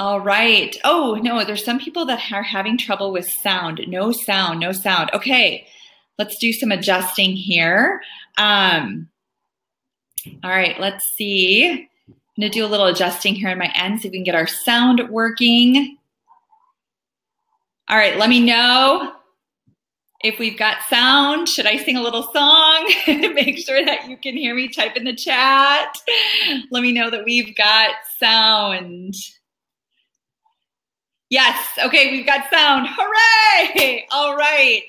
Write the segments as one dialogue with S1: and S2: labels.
S1: All right. Oh, no, there's some people that are having trouble with sound. No sound, no sound. Okay, let's do some adjusting here. All right, let's see. I'm gonna do a little adjusting here on my end, see if we can get our sound working. All right, let me know if we've got sound. Should I sing a little song? Make sure that you can hear me. Type in the chat. Let me know that we've got sound. Yes, okay, we've got sound. Hooray! All right.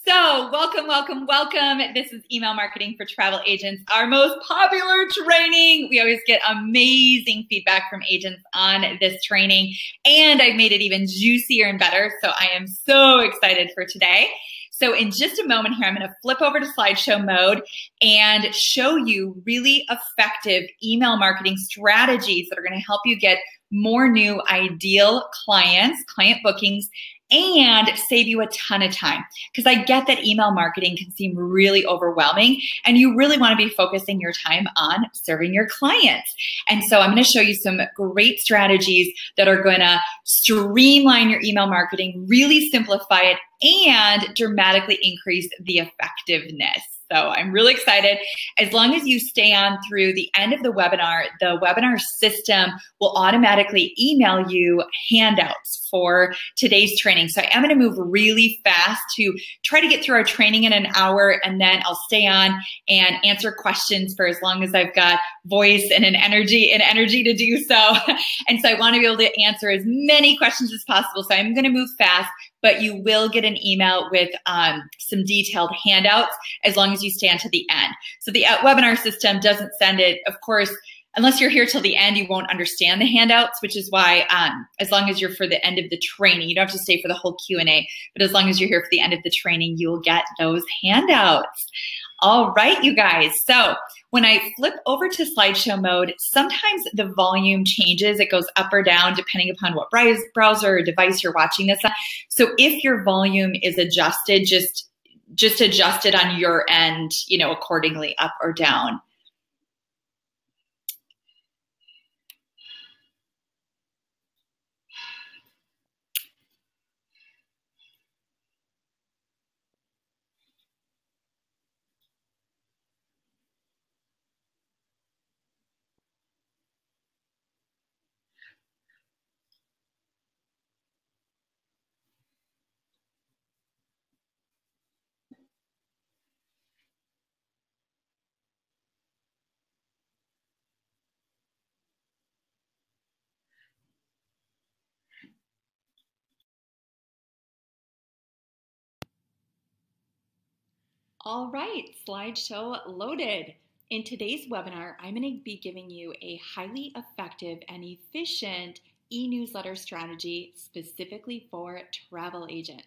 S1: So welcome, welcome, welcome. This is Email Marketing for Travel Agents, our most popular training. We always get amazing feedback from agents on this training, and I've made it even juicier and better. So I am so excited for today. So in just a moment here, I'm going to flip over to slideshow mode and show you really effective email marketing strategies that are going to help you get more new ideal clients, client bookings, and save you a ton of time. Because I get that email marketing can seem really overwhelming and you really want to be focusing your time on serving your clients. And so I'm going to show you some great strategies that are going to streamline your email marketing, really simplify it, and dramatically increase the effectiveness. So I'm really excited. As long as you stay on through the end of the webinar system will automatically email you handouts for today's training. So I am going to move really fast to try to get through our training in an hour, and then I'll stay on and answer questions for as long as I've got voice and an energy to do so. And so I want to be able to answer as many questions as possible. So I'm going to move fast, but you will get an email with some detailed handouts as long as you stay until the end. So the webinar system doesn't send it, of course, unless you're here till the end, you won't understand the handouts, which is why as long as you're for the end of the training, you don't have to stay for the whole Q&A, but as long as you're here for the end of the training, you'll get those handouts. All right, you guys. So when I flip over to slideshow mode, sometimes the volume changes. It goes up or down depending upon what browser or device you're watching this on. So if your volume is adjusted, just adjust it on your end, accordingly, up or down. All right, slideshow loaded. In today's webinar, I'm going to be giving you a highly effective and efficient e-newsletter strategy specifically for travel agents.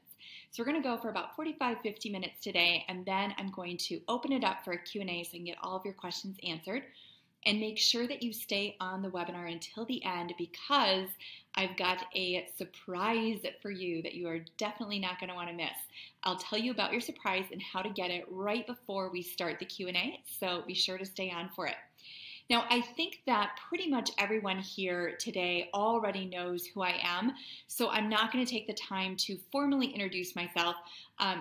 S1: So we're going to go for about 45-50 minutes today, and then I'm going to open it up for a Q&A so I can get all of your questions answered. And make sure that you stay on the webinar until the end, because I've got a surprise for you that you are definitely not going to want to miss. I'll tell you about your surprise and how to get it right before we start the Q&A, so be sure to stay on for it. Now, I think that pretty much everyone here today already knows who I am, so I'm not going to take the time to formally introduce myself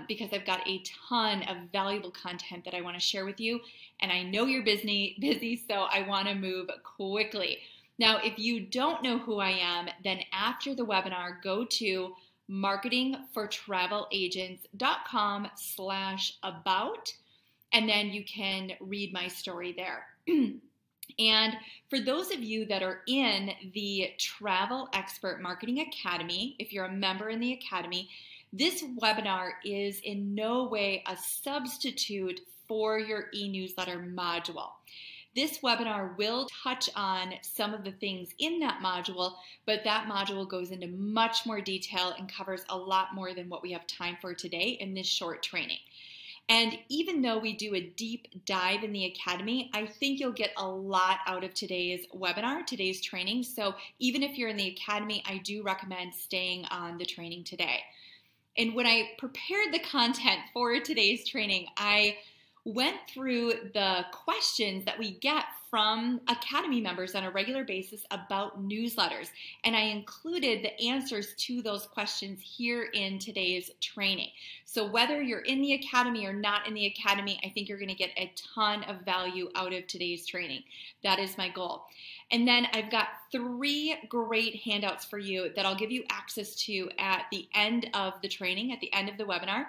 S1: because I've got a ton of valuable content that I want to share with you, and I know you're busy, so I want to move quickly. Now, if you don't know who I am, then after the webinar, go to marketingfortravelagents.com/about, and then you can read my story there. And for those of you that are in the Travel Expert Marketing Academy, if you're a member in the Academy, this webinar is in no way a substitute for your e-newsletter module. This webinar will touch on some of the things in that module, but that module goes into much more detail and covers a lot more than what we have time for today in this short training. And even though we do a deep dive in the Academy, I think you'll get a lot out of today's webinar, today's training. So even if you're in the Academy, I do recommend staying on the training today. And when I prepared the content for today's training, I went through the questions that we get from Academy members on a regular basis about newsletters. And I included the answers to those questions here in today's training. So whether you're in the Academy or not in the Academy, I think you're going to get a ton of value out of today's training. That is my goal. And then I've got 3 great handouts for you that I'll give you access to at the end of the training, at the end of the webinar.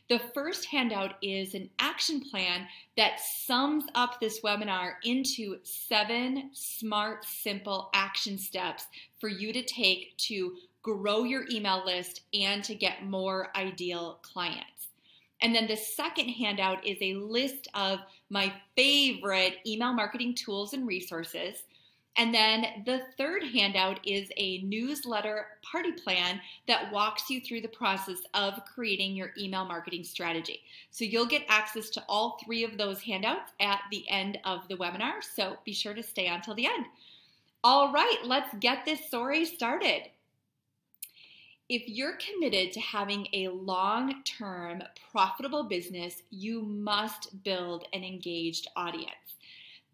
S1: The first handout is an action plan that sums up this webinar into 7 smart, simple action steps for you to take to grow your email list and to get more ideal clients. And then the second handout is a list of my favorite email marketing tools and resources. And then the third handout is a newsletter party plan that walks you through the process of creating your email marketing strategy. So you'll get access to all 3 of those handouts at the end of the webinar. So be sure to stay until the end. All right, let's get this story started. If you're committed to having a long-term profitable business, you must build an engaged audience.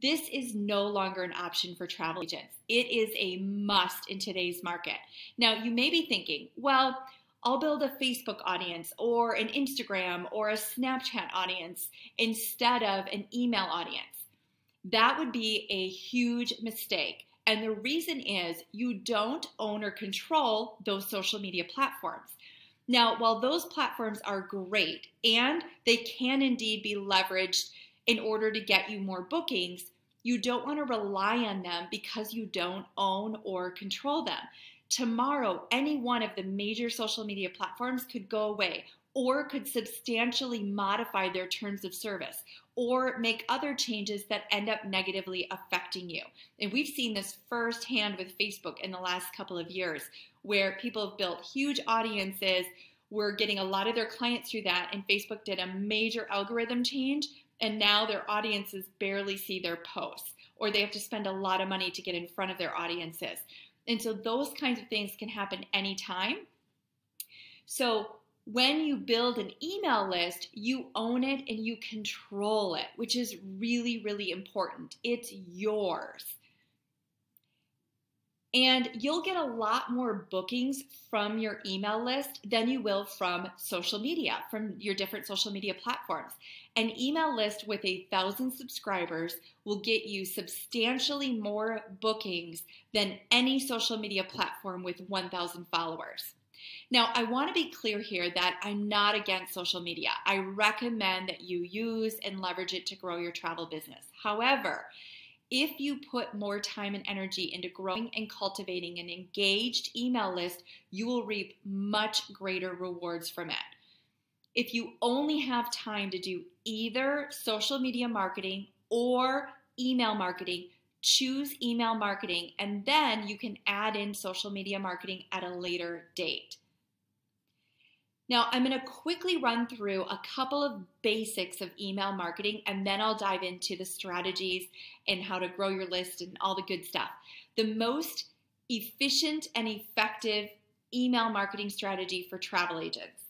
S1: This is no longer an option for travel agents. It is a must in today's market. Now, you may be thinking, well, I'll build a Facebook audience or an Instagram or a Snapchat audience instead of an email audience. That would be a huge mistake. And the reason is you don't own or control those social media platforms. Now, while those platforms are great and they can indeed be leveraged in order to get you more bookings, you don't want to rely on them because you don't own or control them. Tomorrow, any one of the major social media platforms could go away or could substantially modify their terms of service or make other changes that end up negatively affecting you. And we've seen this firsthand with Facebook in the last couple of years, where people have built huge audiences, were getting a lot of their clients through that, and Facebook did a major algorithm change, and now their audiences barely see their posts, or they have to spend a lot of money to get in front of their audiences. And so those kinds of things can happen anytime. So when you build an email list, you own it and you control it, which is really, really important. It's yours. And you'll get a lot more bookings from your email list than you will from social media, from your different social media platforms. An email list with 1,000 subscribers will get you substantially more bookings than any social media platform with 1,000 followers. Now, I want to be clear here that I'm not against social media. I recommend that you use and leverage it to grow your travel business. However, if you put more time and energy into growing and cultivating an engaged email list, you will reap much greater rewards from it. If you only have time to do either social media marketing or email marketing, choose email marketing, and then you can add in social media marketing at a later date. Now, I'm going to quickly run through a couple of basics of email marketing, and then I'll dive into the strategies and how to grow your list and all the good stuff. The most efficient and effective email marketing strategy for travel agents.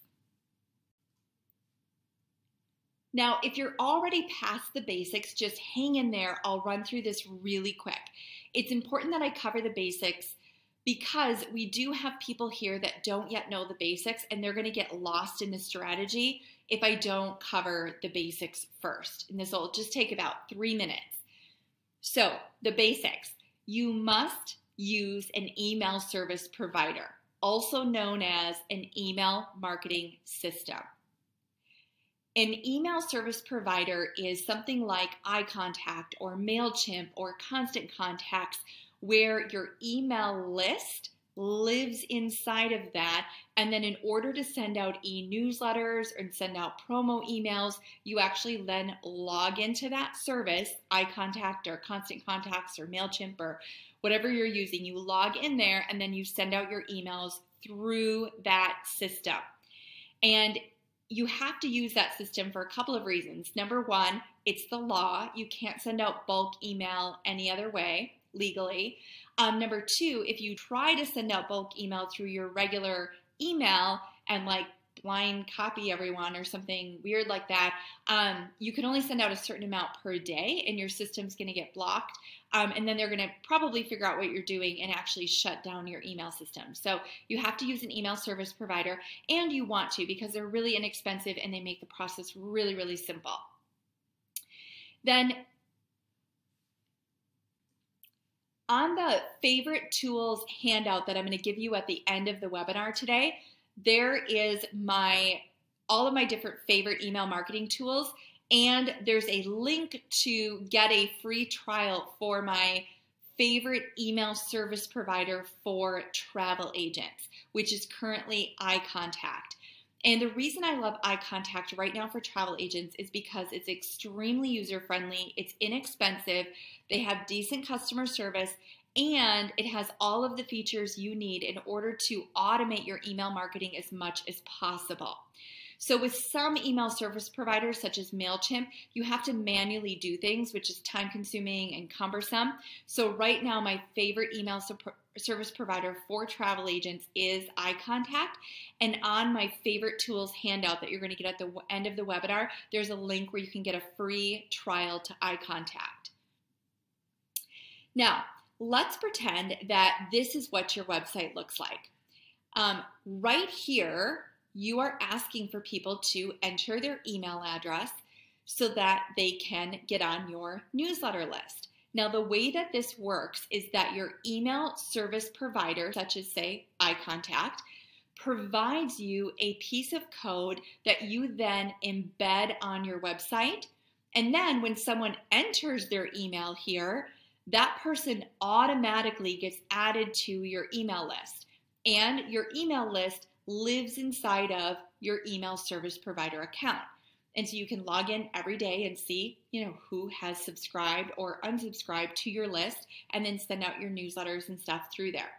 S1: Now, if you're already past the basics, just hang in there. I'll run through this really quick. It's important that I cover the basics because we do have people here that don't yet know the basics, and they're going to get lost in the strategy if I don't cover the basics first. And this will just take about 3 minutes. So the basics: you must use an email service provider, also known as an email marketing system. An email service provider is something like iContact or MailChimp or Constant Contacts, where your email list lives inside of that. And then in order to send out e-newsletters and send out promo emails, you actually then log into that service, iContact or Constant Contacts or MailChimp or whatever you're using. You log in there and then you send out your emails through that system. And you have to use that system for a couple of reasons. Number one, it's the law. You can't send out bulk email any other way legally. Number two, if you try to send out bulk email through your regular email and like blind copy everyone or something weird like that, you can only send out a certain amount per day and your system's going to get blocked. And then they're going to probably figure out what you're doing and actually shut down your email system. So you have to use an email service provider, and you want to, because they're really inexpensive and they make the process really, really simple. Then on the favorite tools handout that I'm going to give you at the end of the webinar today, there is all of my different favorite email marketing tools, and there's a link to get a free trial for my favorite email service provider for travel agents, which is currently iContact. And the reason I love iContact right now for travel agents is because it's extremely user-friendly, it's inexpensive, they have decent customer service, and it has all of the features you need in order to automate your email marketing as much as possible. So with some email service providers, such as MailChimp, you have to manually do things, which is time-consuming and cumbersome. So right now, my favorite email service provider for travel agents is iContact. And on my favorite tools handout that you're going to get at the end of the webinar, there's a link where you can get a free trial to iContact. Now, let's pretend that this is what your website looks like. Right here, you are asking for people to enter their email address so that they can get on your newsletter list. Now, the way that this works is that your email service provider, such as, say, iContact, provides you a piece of code that you then embed on your website. And then when someone enters their email here, that person automatically gets added to your email list. And your email list lives inside of your email service provider account. And so you can log in every day and see, who has subscribed or unsubscribed to your list, and then send out your newsletters and stuff through there.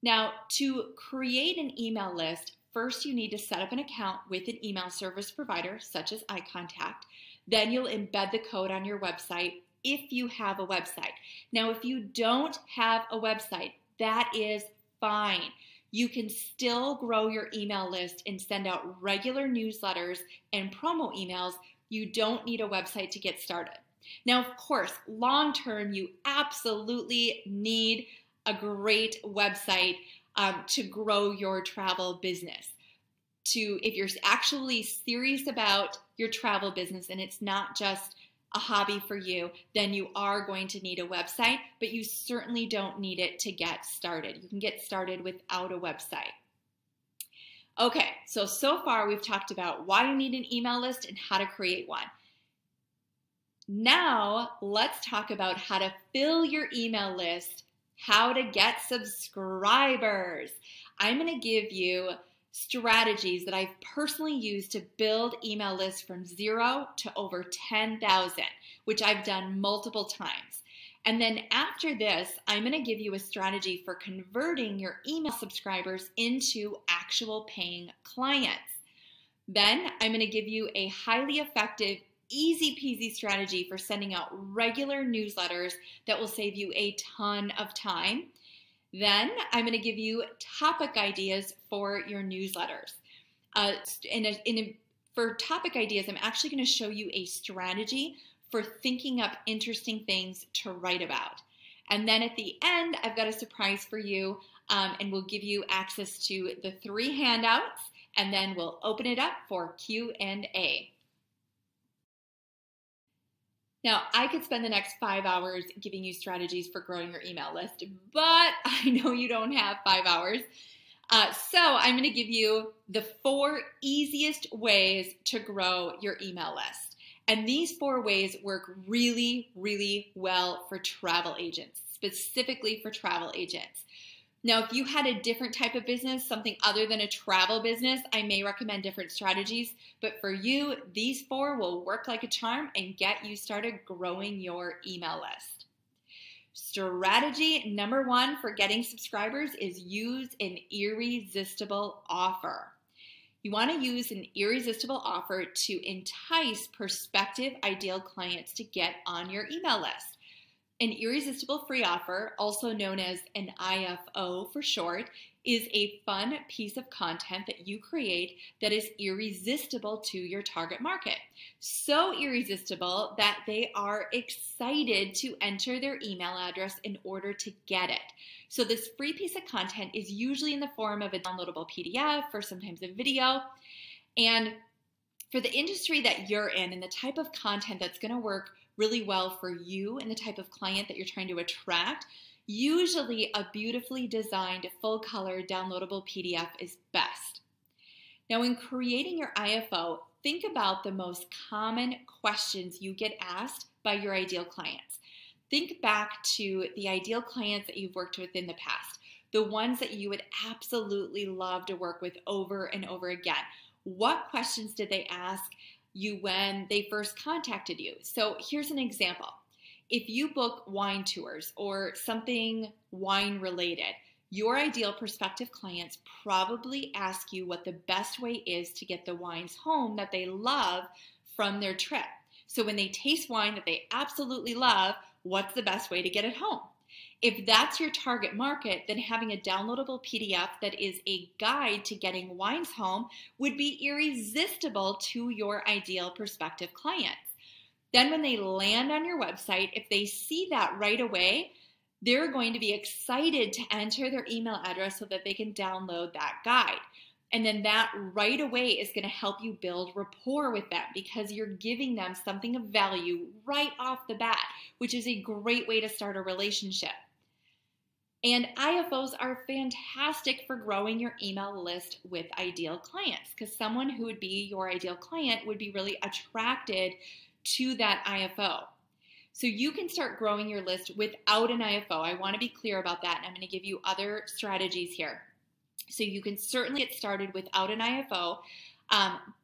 S1: Now, to create an email list, first you need to set up an account with an email service provider, such as iContact. Then you'll embed the code on your website if you have a website. Now, if you don't have a website, that is fine. You can still grow your email list and send out regular newsletters and promo emails. You don't need a website to get started. Now, of course, long term, you absolutely need a great website to grow your travel business. If you're actually serious about your travel business and it's not just a hobby for you, then you are going to need a website, but you certainly don't need it to get started. You can get started without a website. Okay, so far we've talked about why you need an email list and how to create one. Now let's talk about how to fill your email list, how to get subscribers. I'm going to give you strategies that I've personally used to build email lists from 0 to over 10,000, which I've done multiple times. And then after this, I'm going to give you a strategy for converting your email subscribers into actual paying clients. Then I'm going to give you a highly effective, easy peasy strategy for sending out regular newsletters that will save you a ton of time. Then I'm going to give you topic ideas for your newsletters. For topic ideas, I'm actually going to show you a strategy for thinking up interesting things to write about. And then at the end, I've got a surprise for you, and we'll give you access to the 3 handouts, and then we'll open it up for Q&A. Now, I could spend the next 5 hours giving you strategies for growing your email list, but I know you don't have 5 hours. So I'm going to give you the 4 easiest ways to grow your email list. And these 4 ways work really, really well for travel agents, specifically for travel agents. Now, if you had a different type of business, something other than a travel business, I may recommend different strategies. But for you, these 4 will work like a charm and get you started growing your email list. Strategy number 1 for getting subscribers is use an irresistible offer. You want to use an irresistible offer to entice prospective ideal clients to get on your email list. An irresistible free offer, also known as an IFO for short, is a fun piece of content that you create that is irresistible to your target market. So irresistible that they are excited to enter their email address in order to get it. So this free piece of content is usually in the form of a downloadable PDF or sometimes a video. And for the industry that you're in and the type of content that's going to work really well for you and the type of client that you're trying to attract, usually a beautifully designed full-color downloadable PDF is best. Now, in creating your IFO, think about the most common questions you get asked by your ideal clients. Think back to the ideal clients that you've worked with in the past, the ones that you would absolutely love to work with over and over again. What questions did they ask you when they first contacted you? So here's an example. If you book wine tours or something wine related, your ideal prospective clients probably ask you what the best way is to get the wines home that they love from their trip. So when they taste wine that they absolutely love, what's the best way to get it home? If that's your target market, then having a downloadable PDF that is a guide to getting wines home would be irresistible to your ideal prospective clients. Then when they land on your website, if they see that right away, they're going to be excited to enter their email address so that they can download that guide. And then that right away is going to help you build rapport with them because you're giving them something of value right off the bat, which is a great way to start a relationship. And IFOs are fantastic for growing your email list with ideal clients because someone who would be your ideal client would be really attracted to that IFO. So you can start growing your list without an IFO. I want to be clear about that, and I'm going to give you other strategies here. So you can certainly get started without an IFO,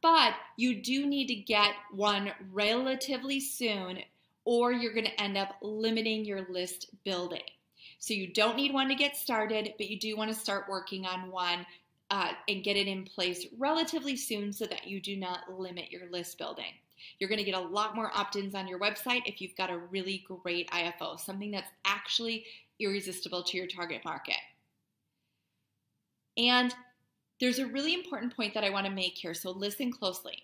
S1: but you do need to get one relatively soon or you're going to end up limiting your list building. So you don't need one to get started, but you do want to start working on one and get it in place relatively soon so that you do not limit your list building. You're going to get a lot more opt-ins on your website if you've got a really great IFO, something that's actually irresistible to your target market. And there's a really important point that I want to make here, so listen closely.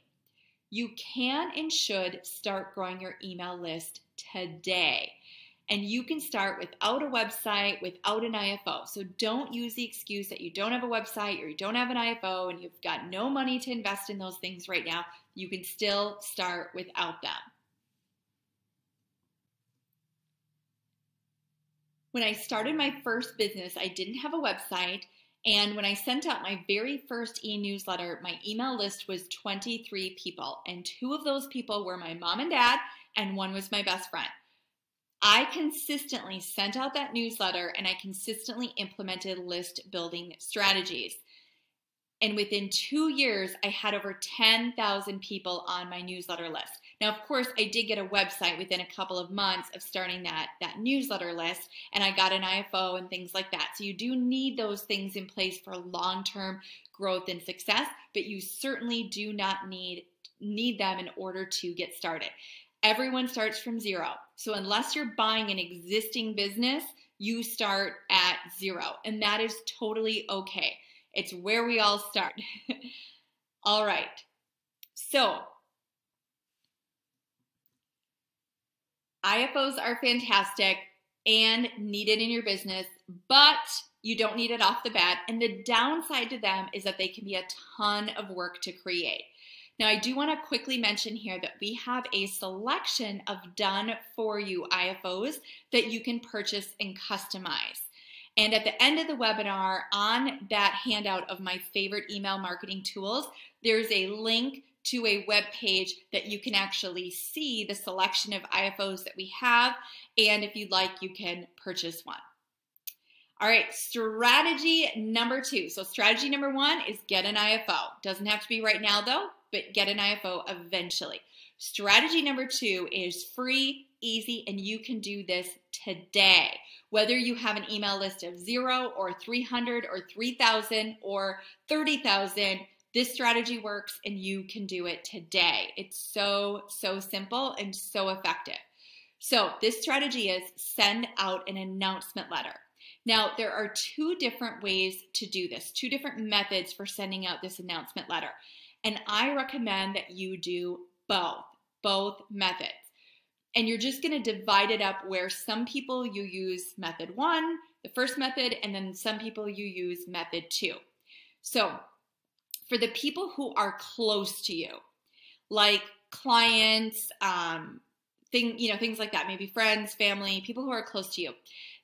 S1: You can and should start growing your email list today. And you can start without a website, without an IFO. So don't use the excuse that you don't have a website or you don't have an IFO and you've got no money to invest in those things right now. You can still start without them. When I started my first business, I didn't have a website. And when I sent out my very first e-newsletter, my email list was 23 people. And 2 of those people were my mom and dad, and 1 was my best friend. I consistently sent out that newsletter and I consistently implemented list building strategies. And within 2 years, I had over 10,000 people on my newsletter list. Now, of course, I did get a website within a couple of months of starting that newsletter list, and I got an IFO and things like that. So you do need those things in place for long-term growth and success, but you certainly do not need them in order to get started. Everyone starts from zero. So unless you're buying an existing business, you start at 0, and that is totally okay. It's where we all start. All right. So IFOs are fantastic and needed in your business, but you don't need it off the bat. And the downside to them is that they can be a ton of work to create. Now, I do want to quickly mention here that we have a selection of done-for-you IFOs that you can purchase and customize. And at the end of the webinar, on that handout of my favorite email marketing tools, there's a link to a web page that you can actually see the selection of IFOs that we have. And if you'd like, you can purchase one. All right, strategy number 2. So strategy number 1 is get an IFO. Doesn't have to be right now though, but get an IFO eventually. Strategy number 2 is free, easy, and you can do this today. Whether you have an email list of 0 or 300 or 3,000 or 30,000, this strategy works and you can do it today. It's so simple and so effective. So this strategy is send out an announcement letter. Now, there are two different ways to do this, two different methods for sending out this announcement letter. And I recommend that you do both methods. And you're just going to divide it up where some people you use method 1, the first method, and then some people you use method 2. So for the people who are close to you, like clients, things like that, maybe friends, family, people who are close to you,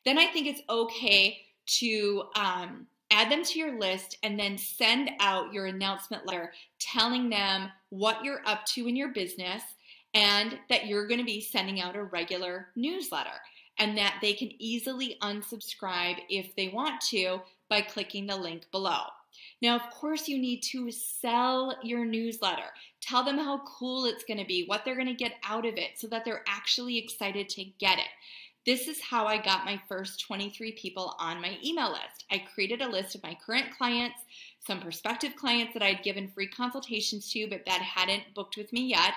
S1: then I think it's okay to add them to your list and then send out your announcement letter telling them what you're up to in your business and that you're going to be sending out a regular newsletter and that they can easily unsubscribe if they want to by clicking the link below. Now, of course, you need to sell your newsletter. Tell them how cool it's going to be, what they're going to get out of it so that they're actually excited to get it. This is how I got my first 23 people on my email list. I created a list of my current clients, some prospective clients that I'd given free consultations to but that hadn't booked with me yet,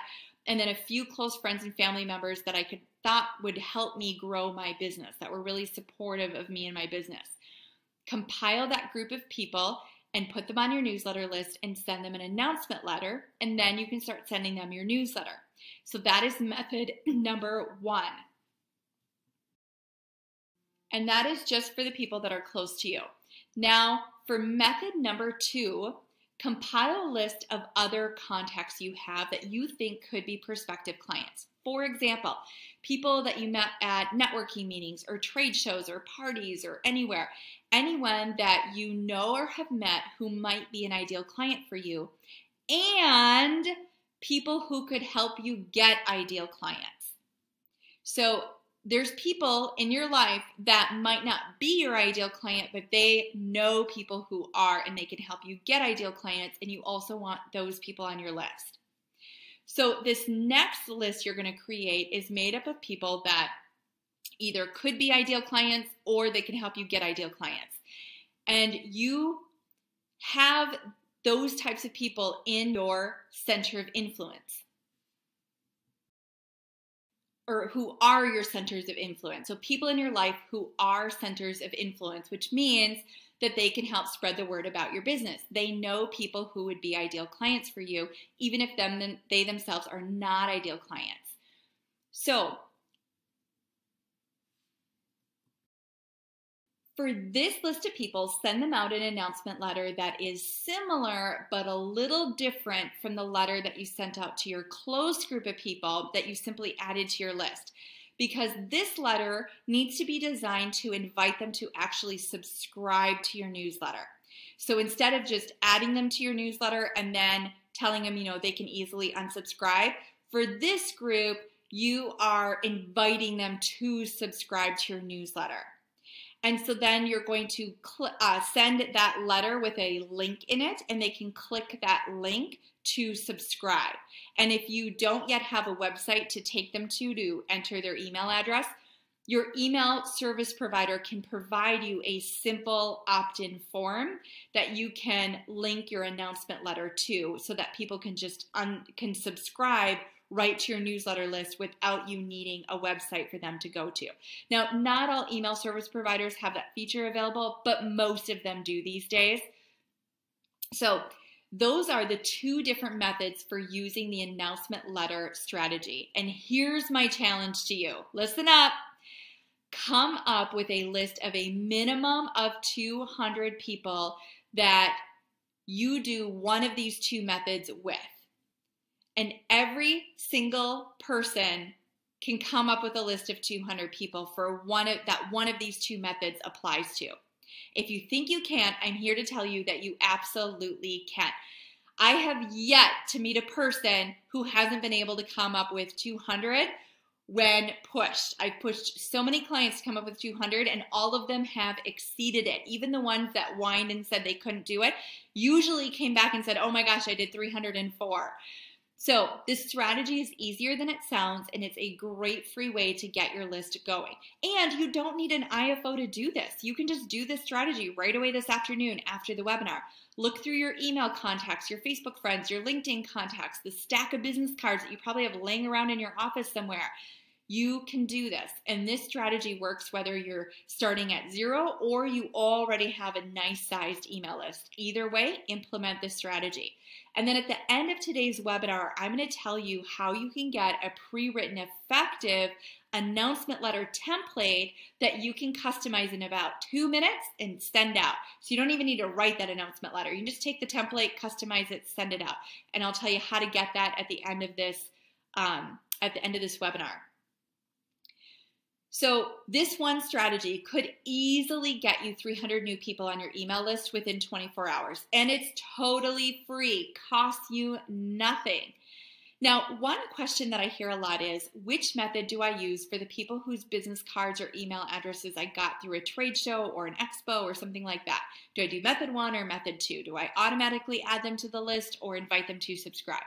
S1: and then a few close friends and family members that I thought would help me grow my business, that were really supportive of me and my business. Compile that group of people and put them on your newsletter list and send them an announcement letter, and then you can start sending them your newsletter. So that is method number 1. And that is just for the people that are close to you. Now, for method number 2, compile a list of other contacts you have that you think could be prospective clients. For example, people that you met at networking meetings or trade shows or parties or anywhere. Anyone that you know or have met who might be an ideal client for you, and people who could help you get ideal clients. So there's people in your life that might not be your ideal client, but they know people who are, and they can help you get ideal clients, and you also want those people on your list. So this next list you're going to create is made up of people that either could be ideal clients or they can help you get ideal clients. And you have those types of people in your center of influence, or who are your centers of influence. So people in your life who are centers of influence, which means that they can help spread the word about your business. They know people who would be ideal clients for you, even if they themselves are not ideal clients. So for this list of people, send them out an announcement letter that is similar but a little different from the letter that you sent out to your close group of people that you simply added to your list. Because this letter needs to be designed to invite them to actually subscribe to your newsletter. So instead of just adding them to your newsletter and then telling them, they can easily unsubscribe, for this group, you are inviting them to subscribe to your newsletter. And so then you're going to send that letter with a link in it, and they can click that link to subscribe. And if you don't yet have a website to take them to enter their email address, your email service provider can provide you a simple opt-in form that you can link your announcement letter to so that people can just can subscribe right to your newsletter list without you needing a website for them to go to. Now, not all email service providers have that feature available, but most of them do these days. So those are the two different methods for using the announcement letter strategy. And here's my challenge to you. Listen up. Come up with a list of a minimum of 200 people that you do one of these two methods with. And every single person can come up with a list of 200 people for one of these two methods applies to. If you think you can't, I'm here to tell you that you absolutely can. I have yet to meet a person who hasn't been able to come up with 200 when pushed. I've pushed so many clients to come up with 200, and all of them have exceeded it. Even the ones that whined and said they couldn't do it usually came back and said, oh my gosh, I did 304. So this strategy is easier than it sounds, and it's a great free way to get your list going. And you don't need an IFO to do this. You can just do this strategy right away this afternoon after the webinar. Look through your email contacts, your Facebook friends, your LinkedIn contacts, the stack of business cards that you probably have laying around in your office somewhere. You can do this. And this strategy works whether you're starting at 0 or you already have a nice sized email list. Either way, implement this strategy. And then at the end of today's webinar, I'm going to tell you how you can get a pre-written effective announcement letter template that you can customize in about 2 minutes and send out. So you don't even need to write that announcement letter. You can just take the template, customize it, send it out. And I'll tell you how to get that at the end of this webinar. So this one strategy could easily get you 300 new people on your email list within 24 hours. And it's totally free, costs you nothing. Now, one question that I hear a lot is, which method do I use for the people whose business cards or email addresses I got through a trade show or an expo or something like that? Do I do method 1 or method 2? Do I automatically add them to the list or invite them to subscribe?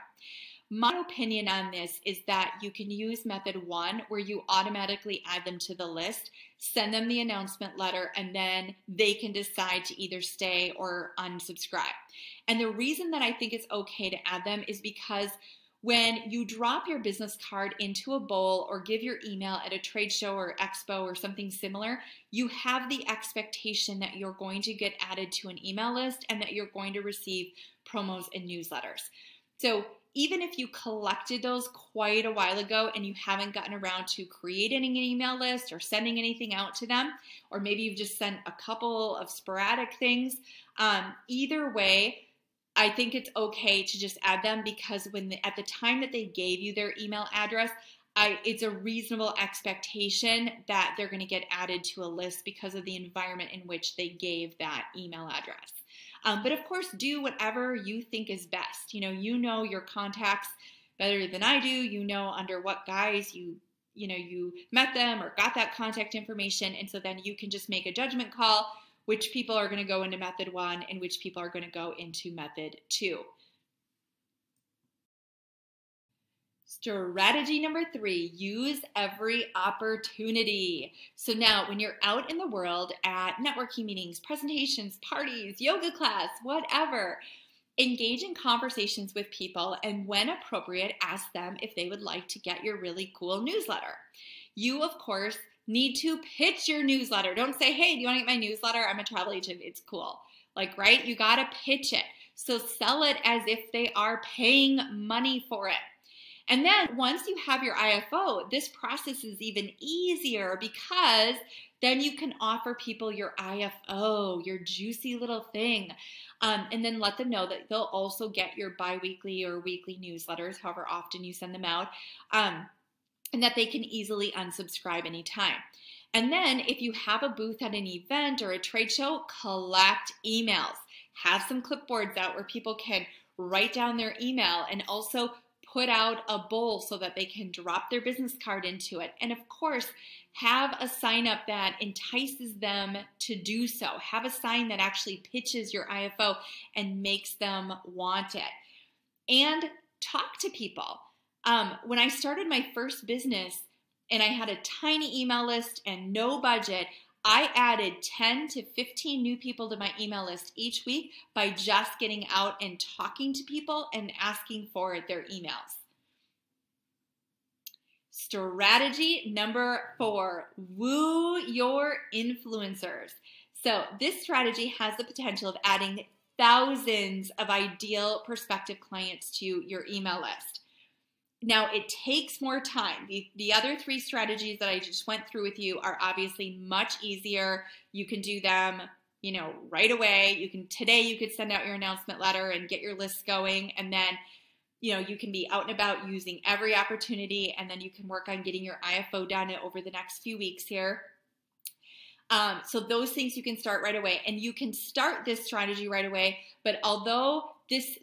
S1: My opinion on this is that you can use method 1 where you automatically add them to the list, send them the announcement letter, and then they can decide to either stay or unsubscribe. And the reason that I think it's okay to add them is because when you drop your business card into a bowl or give your email at a trade show or expo or something similar, you have the expectation that you're going to get added to an email list and that you're going to receive promos and newsletters. So even if you collected those quite a while ago and you haven't gotten around to creating an email list or sending anything out to them, or maybe you've just sent a couple of sporadic things, either way, I think it's okay to just add them because at the time that they gave you their email address, it's a reasonable expectation that they're going to get added to a list because of the environment in which they gave that email address. But of course, do whatever you think is best. You know your contacts better than I do. You know under what guise you met them or got that contact information. And so then you can just make a judgment call which people are going to go into method 1 and which people are going to go into method 2. Strategy number 3, use every opportunity. So now when you're out in the world at networking meetings, presentations, parties, yoga class, whatever, engage in conversations with people and when appropriate, ask them if they would like to get your really cool newsletter. You, of course, need to pitch your newsletter. Don't say, hey, do you want to get my newsletter? I'm a travel agent. It's cool. Right? You got to pitch it. So sell it as if they are paying money for it. And then once you have your IFO, this process is even easier because then you can offer people your IFO, your juicy little thing, and then let them know that they'll also get your biweekly or weekly newsletters, however often you send them out, and that they can easily unsubscribe anytime. And then if you have a booth at an event or a trade show, collect emails. Have some clipboards out where people can write down their email and also put out a bowl so that they can drop their business card into it. And of course, have a sign up that entices them to do so. Have a sign that actually pitches your IFO and makes them want it. And talk to people. When I started my first business and I had a tiny email list and no budget, I added 10 to 15 new people to my email list each week by just getting out and talking to people and asking for their emails. Strategy number 4, woo your influencers. So this strategy has the potential of adding thousands of ideal prospective clients to your email list. Now, it takes more time. The other 3 strategies that I just went through with you are obviously much easier. You can do them, right away. Today you could send out your announcement letter and get your list going. And then, you can be out and about using every opportunity. And then you can work on getting your IFO done over the next few weeks here. So those things you can start right away. And you can start this strategy right away. But although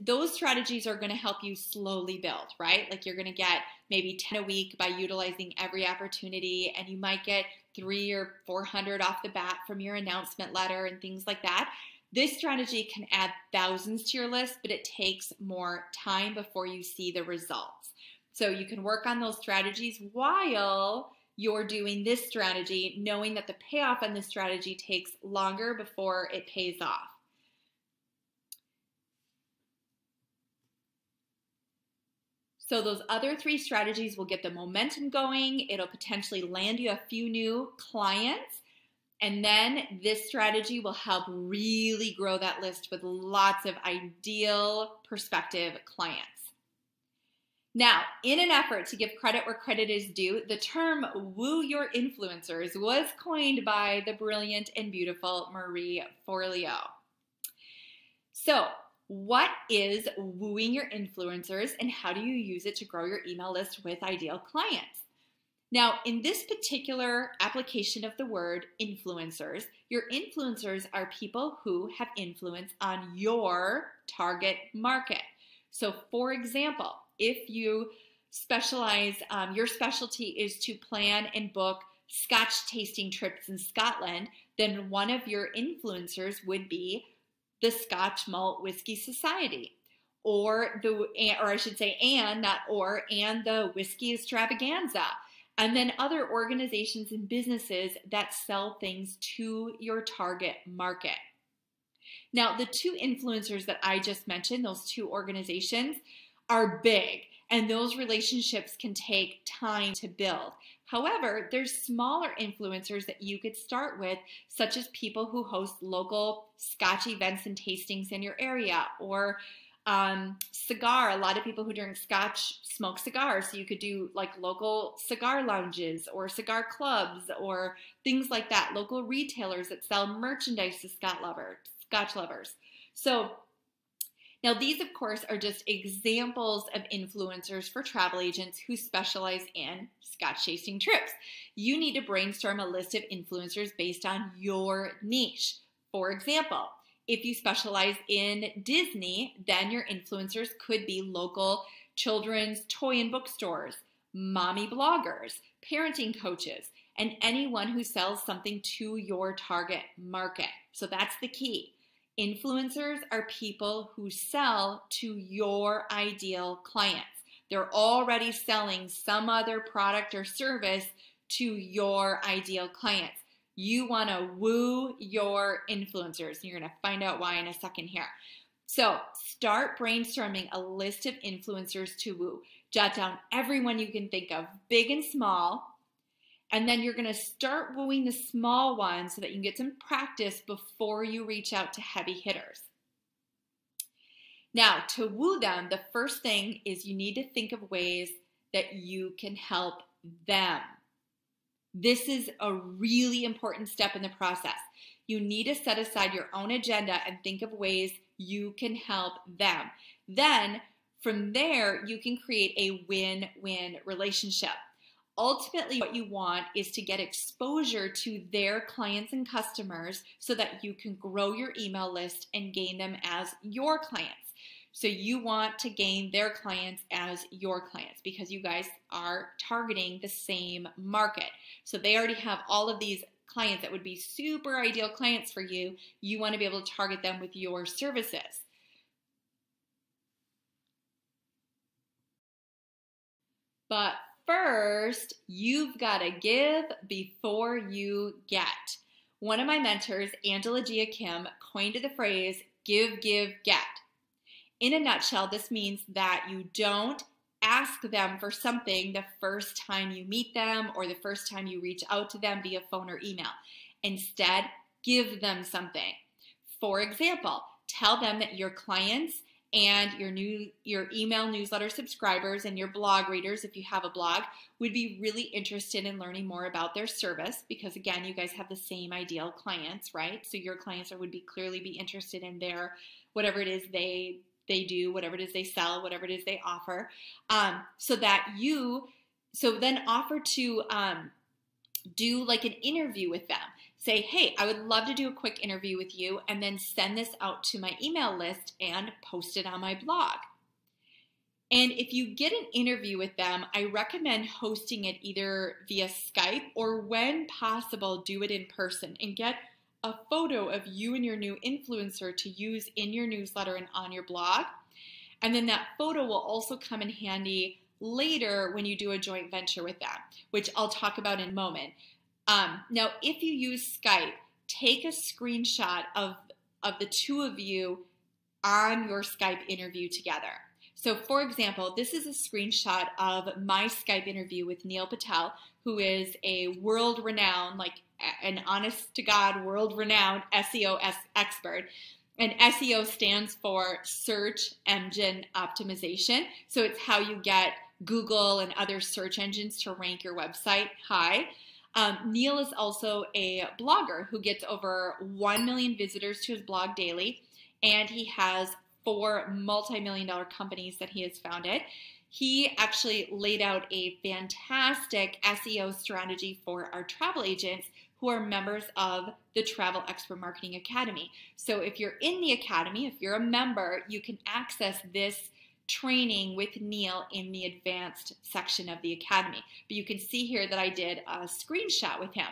S1: those strategies are going to help you slowly build, right? Like you're going to get maybe 10 a week by utilizing every opportunity, and you might get 300 or 400 off the bat from your announcement letter and things like that. This strategy can add thousands to your list, but it takes more time before you see the results. So you can work on those strategies while you're doing this strategy, knowing that the payoff on this strategy takes longer before it pays off. So those other 3 strategies will get the momentum going. It'll potentially land you a few new clients. And then this strategy will help really grow that list with lots of ideal prospective clients. Now, in an effort to give credit where credit is due, the term woo your influencers was coined by the brilliant and beautiful Marie Forleo. So, what is wooing your influencers and how do you use it to grow your email list with ideal clients? Now, in this particular application of the word influencers, your influencers are people who have influence on your target market. So, for example, if you specialize, your specialty is to plan and book Scotch tasting trips in Scotland, then one of your influencers would be the Scotch Malt Whiskey Society, and the Whiskey Extravaganza, and then other organizations and businesses that sell things to your target market. Now, the 2 influencers that I just mentioned, those 2 organizations, are big, and those relationships can take time to build. However, there's smaller influencers that you could start with, such as people who host local Scotch events and tastings in your area, or cigar. A lot of people who drink Scotch smoke cigars, so you could do like local cigar lounges or cigar clubs or things like that. Local retailers that sell merchandise to Scotch lovers. So now these, of course, are just examples of influencers for travel agents who specialize in Scotch tasting trips. You need to brainstorm a list of influencers based on your niche. For example, if you specialize in Disney, then your influencers could be local children's toy and bookstores, mommy bloggers, parenting coaches, and anyone who sells something to your target market. So that's the key. Influencers are people who sell to your ideal clients. They're already selling some other product or service to your ideal clients. You want to woo your influencers, and you're going to find out why in a second here. So start brainstorming a list of influencers to woo. Jot down everyone you can think of, big and small, and then you're going to start wooing the small ones so that you can get some practice before you reach out to heavy hitters. Now, to woo them, the first thing is you need to think of ways that you can help them. This is a really important step in the process. You need to set aside your own agenda and think of ways you can help them. Then, from there, you can create a win-win relationship. Ultimately, what you want is to get exposure to their clients and customers so that you can grow your email list and gain them as your clients. So you want to gain their clients as your clients because you guys are targeting the same market. So they already have all of these clients that would be super ideal clients for you. You want to be able to target them with your services. But first, you've got to give before you get. One of my mentors, Angela Gia Kim, coined the phrase, give, give, get. In a nutshell, this means that you don't ask them for something the first time you meet them or the first time you reach out to them via phone or email. Instead, give them something. For example, tell them that your clients and your email newsletter subscribers and your blog readers, if you have a blog, would be really interested in learning more about their service because, again, you guys have the same ideal clients, right? So your clients would clearly be interested in their whatever it is they do, whatever it is they sell, whatever it is they offer, so then offer to do like an interview with them. Say, hey, I would love to do a quick interview with you, and then send this out to my email list and post it on my blog. And if you get an interview with them, I recommend hosting it either via Skype or when possible, do it in person and get a photo of you and your new influencer to use in your newsletter and on your blog. And then that photo will also come in handy later when you do a joint venture with them, which I'll talk about in a moment. Now, if you use Skype, take a screenshot of the two of you on your Skype interview together. So for example, this is a screenshot of my Skype interview with Neil Patel, who is a world-renowned, like an honest-to-God, world-renowned SEO expert. And SEO stands for Search Engine Optimization. So it's how you get Google and other search engines to rank your website high. Neil is also a blogger who gets over 1 million visitors to his blog daily, and he has 4 multi-million-dollar companies that he has founded. He actually laid out a fantastic SEO strategy for our travel agents who are members of the Travel Expert Marketing Academy. So if you're in the Academy, if you're a member, you can access this training with Neil in the advanced section of the Academy. But you can see here that I did a screenshot with him.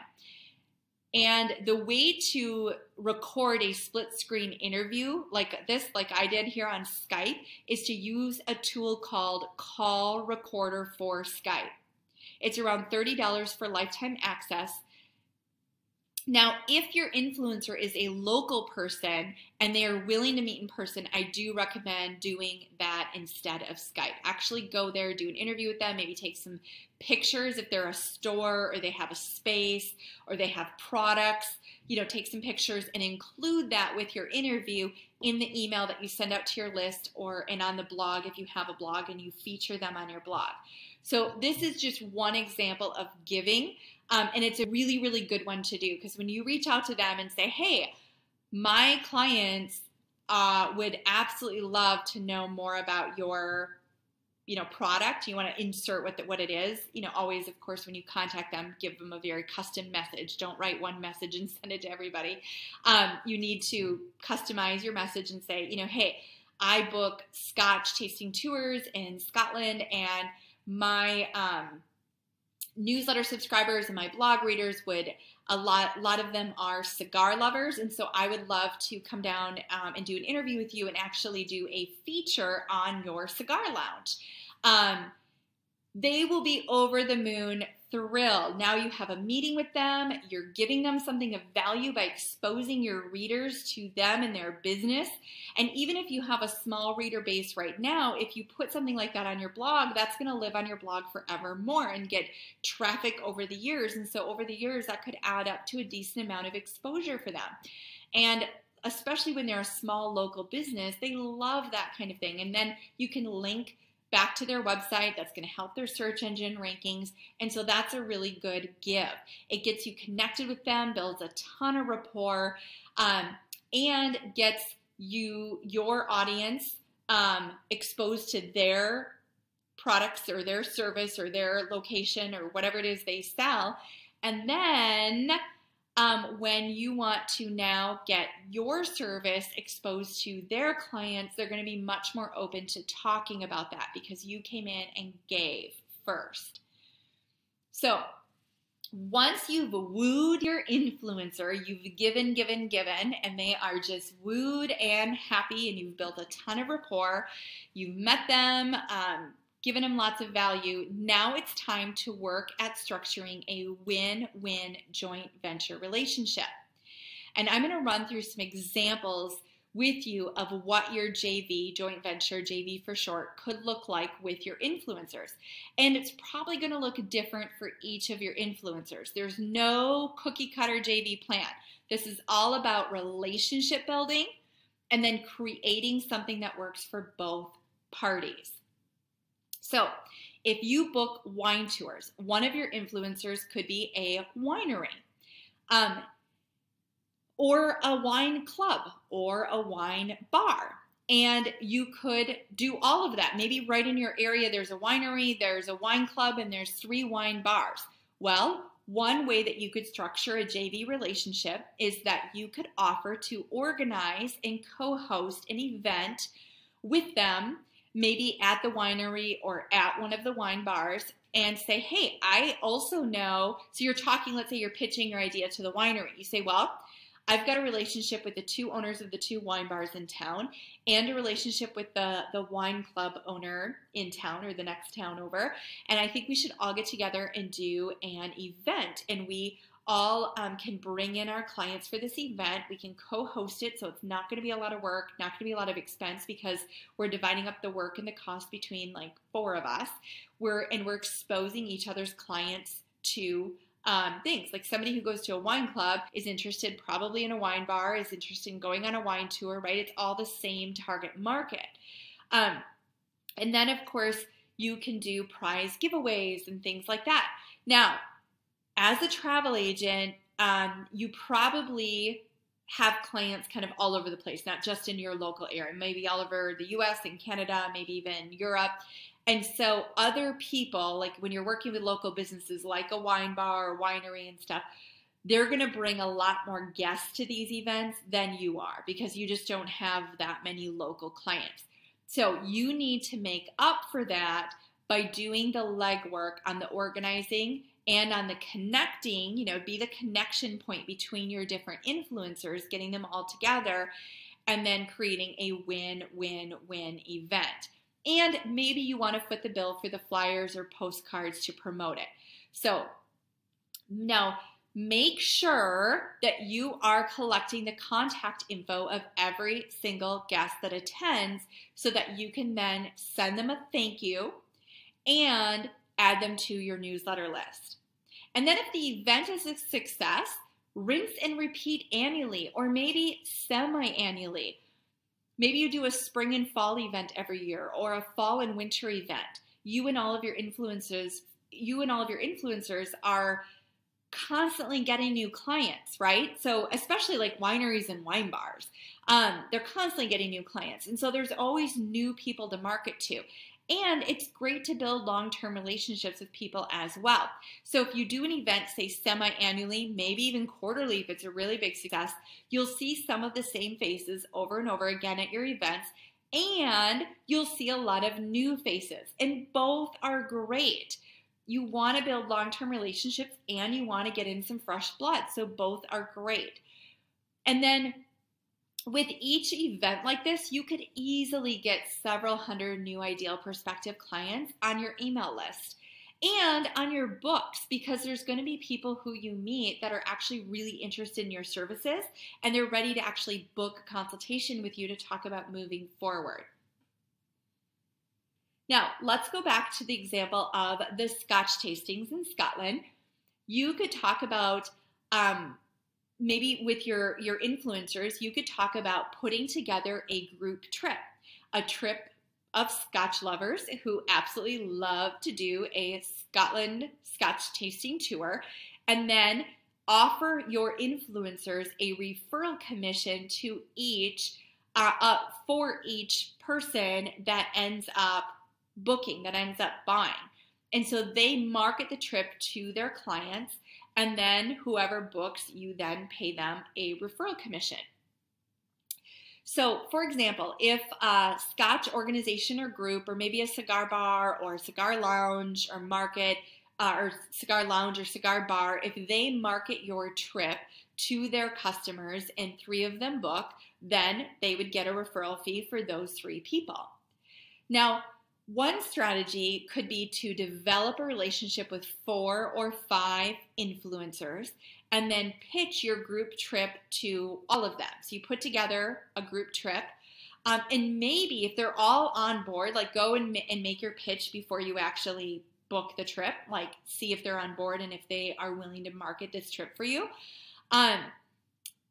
S1: And the way to record a split screen interview like this, like I did here on Skype, is to use a tool called Call Recorder for Skype. It's around $30 for lifetime access. Now, if your influencer is a local person and they are willing to meet in person, I do recommend doing that instead of Skype. Actually go there, do an interview with them, maybe take some pictures if they're a store or they have a space or they have products, take some pictures and include that with your interview in the email that you send out to your list and on the blog if you have a blog and you feature them on your blog. So this is just one example of giving. And it's a really, really good one to do because when you reach out to them and say, hey, my clients would absolutely love to know more about your product. You want to insert what it is. Always, of course, when you contact them, give them a very custom message. Don't write one message and send it to everybody. You need to customize your message and say, hey, I book Scotch tasting tours in Scotland, and my newsletter subscribers and my blog readers a lot of them are cigar lovers, and so I would love to come down and do an interview with you and actually do a feature on your cigar lounge. They will be over the moon thrilled. Now you have a meeting with them, you're giving them something of value by exposing your readers to them and their business. And even if you have a small reader base right now, if you put something like that on your blog, that's going to live on your blog forevermore and get traffic over the years. And so over the years, that could add up to a decent amount of exposure for them. And especially when they're a small local business, they love that kind of thing. And then you can link back to their website. That's going to help their search engine rankings. And so that's a really good give. It gets you connected with them, builds a ton of rapport, and gets your audience exposed to their products or their service or their location or whatever it is they sell. And then when you want to now get your service exposed to their clients, they're going to be much more open to talking about that because you came in and gave first. So once you've wooed your influencer, you've given, and they are just wooed and happy, and you've built a ton of rapport, you've met them, given them lots of value. Now it's time to work at structuring a win-win joint venture relationship. And I'm going to run through some examples with you of what your JV, joint venture, JV for short, could look like with your influencers. And it's probably going to look different for each of your influencers. There's no cookie cutter JV plan. This is all about relationship building and then creating something that works for both parties. So if you book wine tours, one of your influencers could be a winery, or a wine club, or a wine bar. And you could do all of that. Maybe right in your area there's a winery, there's a wine club, and there's 3 wine bars. Well, one way that you could structure a JV relationship is that you could offer to organize and co-host an event with them, maybe at the winery or at one of the wine bars, and say, hey, I also know, so you're talking, let's say you're pitching your idea to the winery. You say, well, I've got a relationship with the 2 owners of the 2 wine bars in town and a relationship with the wine club owner in town or the next town over. And I think we should all get together and do an event. And we all can bring in our clients for this event. We can co-host it, so it's not going to be a lot of work, not going to be a lot of expense, because we're dividing up the work and the cost between like 4 of us. We're exposing each other's clients to things. Like somebody who goes to a wine club is interested probably in a wine bar, is interested in going on a wine tour, right? It's all the same target market. And then, of course, you can do prize giveaways and things like that. Now, as a travel agent, you probably have clients kind of all over the place, not just in your local area, maybe all over the US and Canada, maybe even Europe. And so other people, like when you're working with local businesses like a wine bar or winery and stuff, they're going to bring a lot more guests to these events than you are, because you just don't have that many local clients. So you need to make up for that by doing the legwork on the organizing and on the connecting, be the connection point between your different influencers, getting them all together, and then creating a win-win-win event. And maybe you want to foot the bill for the flyers or postcards to promote it. So now make sure that you are collecting the contact info of every single guest that attends, so that you can then send them a thank you and add them to your newsletter list. And then if the event is a success, rinse and repeat annually, or maybe semi-annually. Maybe you do a spring and fall event every year, or a fall and winter event. You and all of your influencers are constantly getting new clients, right? So especially like wineries and wine bars, they're constantly getting new clients. And so there's always new people to market to. And it's great to build long-term relationships with people as well. So if you do an event, say semi-annually, maybe even quarterly if it's a really big success, you'll see some of the same faces over and over again at your events, and you'll see a lot of new faces. And both are great. You want to build long-term relationships and you want to get in some fresh blood. So both are great. And then with each event like this, you could easily get several hundred new ideal prospective clients on your email list and on your books, because there's going to be people who you meet that are actually really interested in your services, and they're ready to actually book a consultation with you to talk about moving forward. Now, let's go back to the example of the Scotch tastings in Scotland. You could talk about maybe with your influencers, you could talk about putting together a group trip, a trip of Scotch lovers who absolutely love to do a Scotch tasting tour, and then offer your influencers a referral commission to each for each person that ends up booking, that ends up buying. And so they market the trip to their clients, and then whoever books, you then pay them a referral commission. So, for example, if a Scotch organization or group, or maybe a cigar bar or a cigar lounge or market, or cigar lounge or cigar bar, if they market your trip to their customers and 3 of them book, then they would get a referral fee for those 3 people. Now, one strategy could be to develop a relationship with 4 or 5 influencers and then pitch your group trip to all of them. So you put together a group trip, and maybe if they're all on board, like go and make your pitch before you actually book the trip, like see if they're on board and if they are willing to market this trip for you. And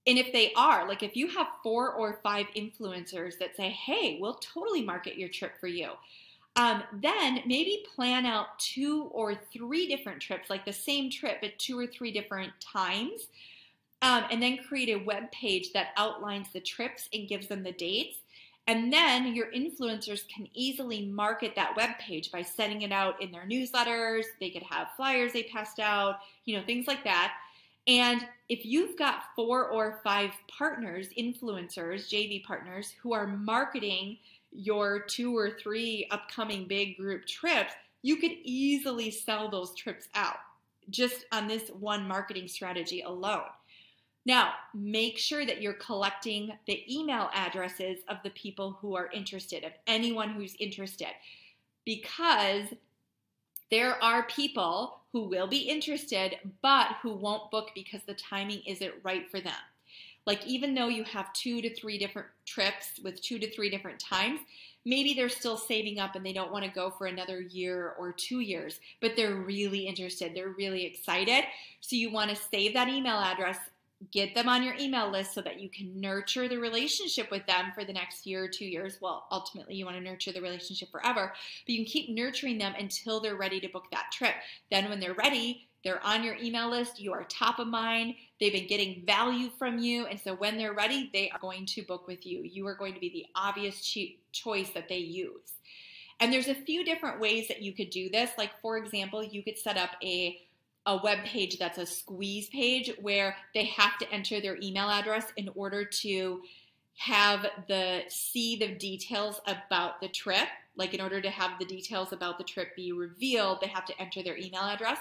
S1: if they are, like if you have 4 or 5 influencers that say, hey, we'll totally market your trip for you, then maybe plan out 2 or 3 different trips, like the same trip at 2 or 3 different times, and then create a web page that outlines the trips and gives them the dates. And then your influencers can easily market that web page by sending it out in their newsletters. They could have flyers they passed out, things like that. And if you've got 4 or 5 partners, influencers, JV partners, who are marketing your 2 or 3 upcoming big group trips, you could easily sell those trips out just on this one marketing strategy alone. Now, make sure that you're collecting the email addresses of the people who are interested, of anyone who's interested, because there are people who will be interested, but who won't book because the timing isn't right for them. Like even though you have 2 to 3 different trips with 2 to 3 different times, maybe they're still saving up and they don't want to go for another year or 2 years, but they're really interested. They're really excited. So you want to save that email address, get them on your email list so that you can nurture the relationship with them for the next year or 2 years. Well, ultimately you want to nurture the relationship forever, but you can keep nurturing them until they're ready to book that trip. Then when they're ready, they're on your email list, you are top of mind, they've been getting value from you, and so when they're ready, they are going to book with you. You are going to be the obvious choice that they use. And there's a few different ways that you could do this. Like for example, you could set up a web page that's a squeeze page where they have to enter their email address in order to see the details about the trip. Like in order to have the details about the trip be revealed, they have to enter their email address.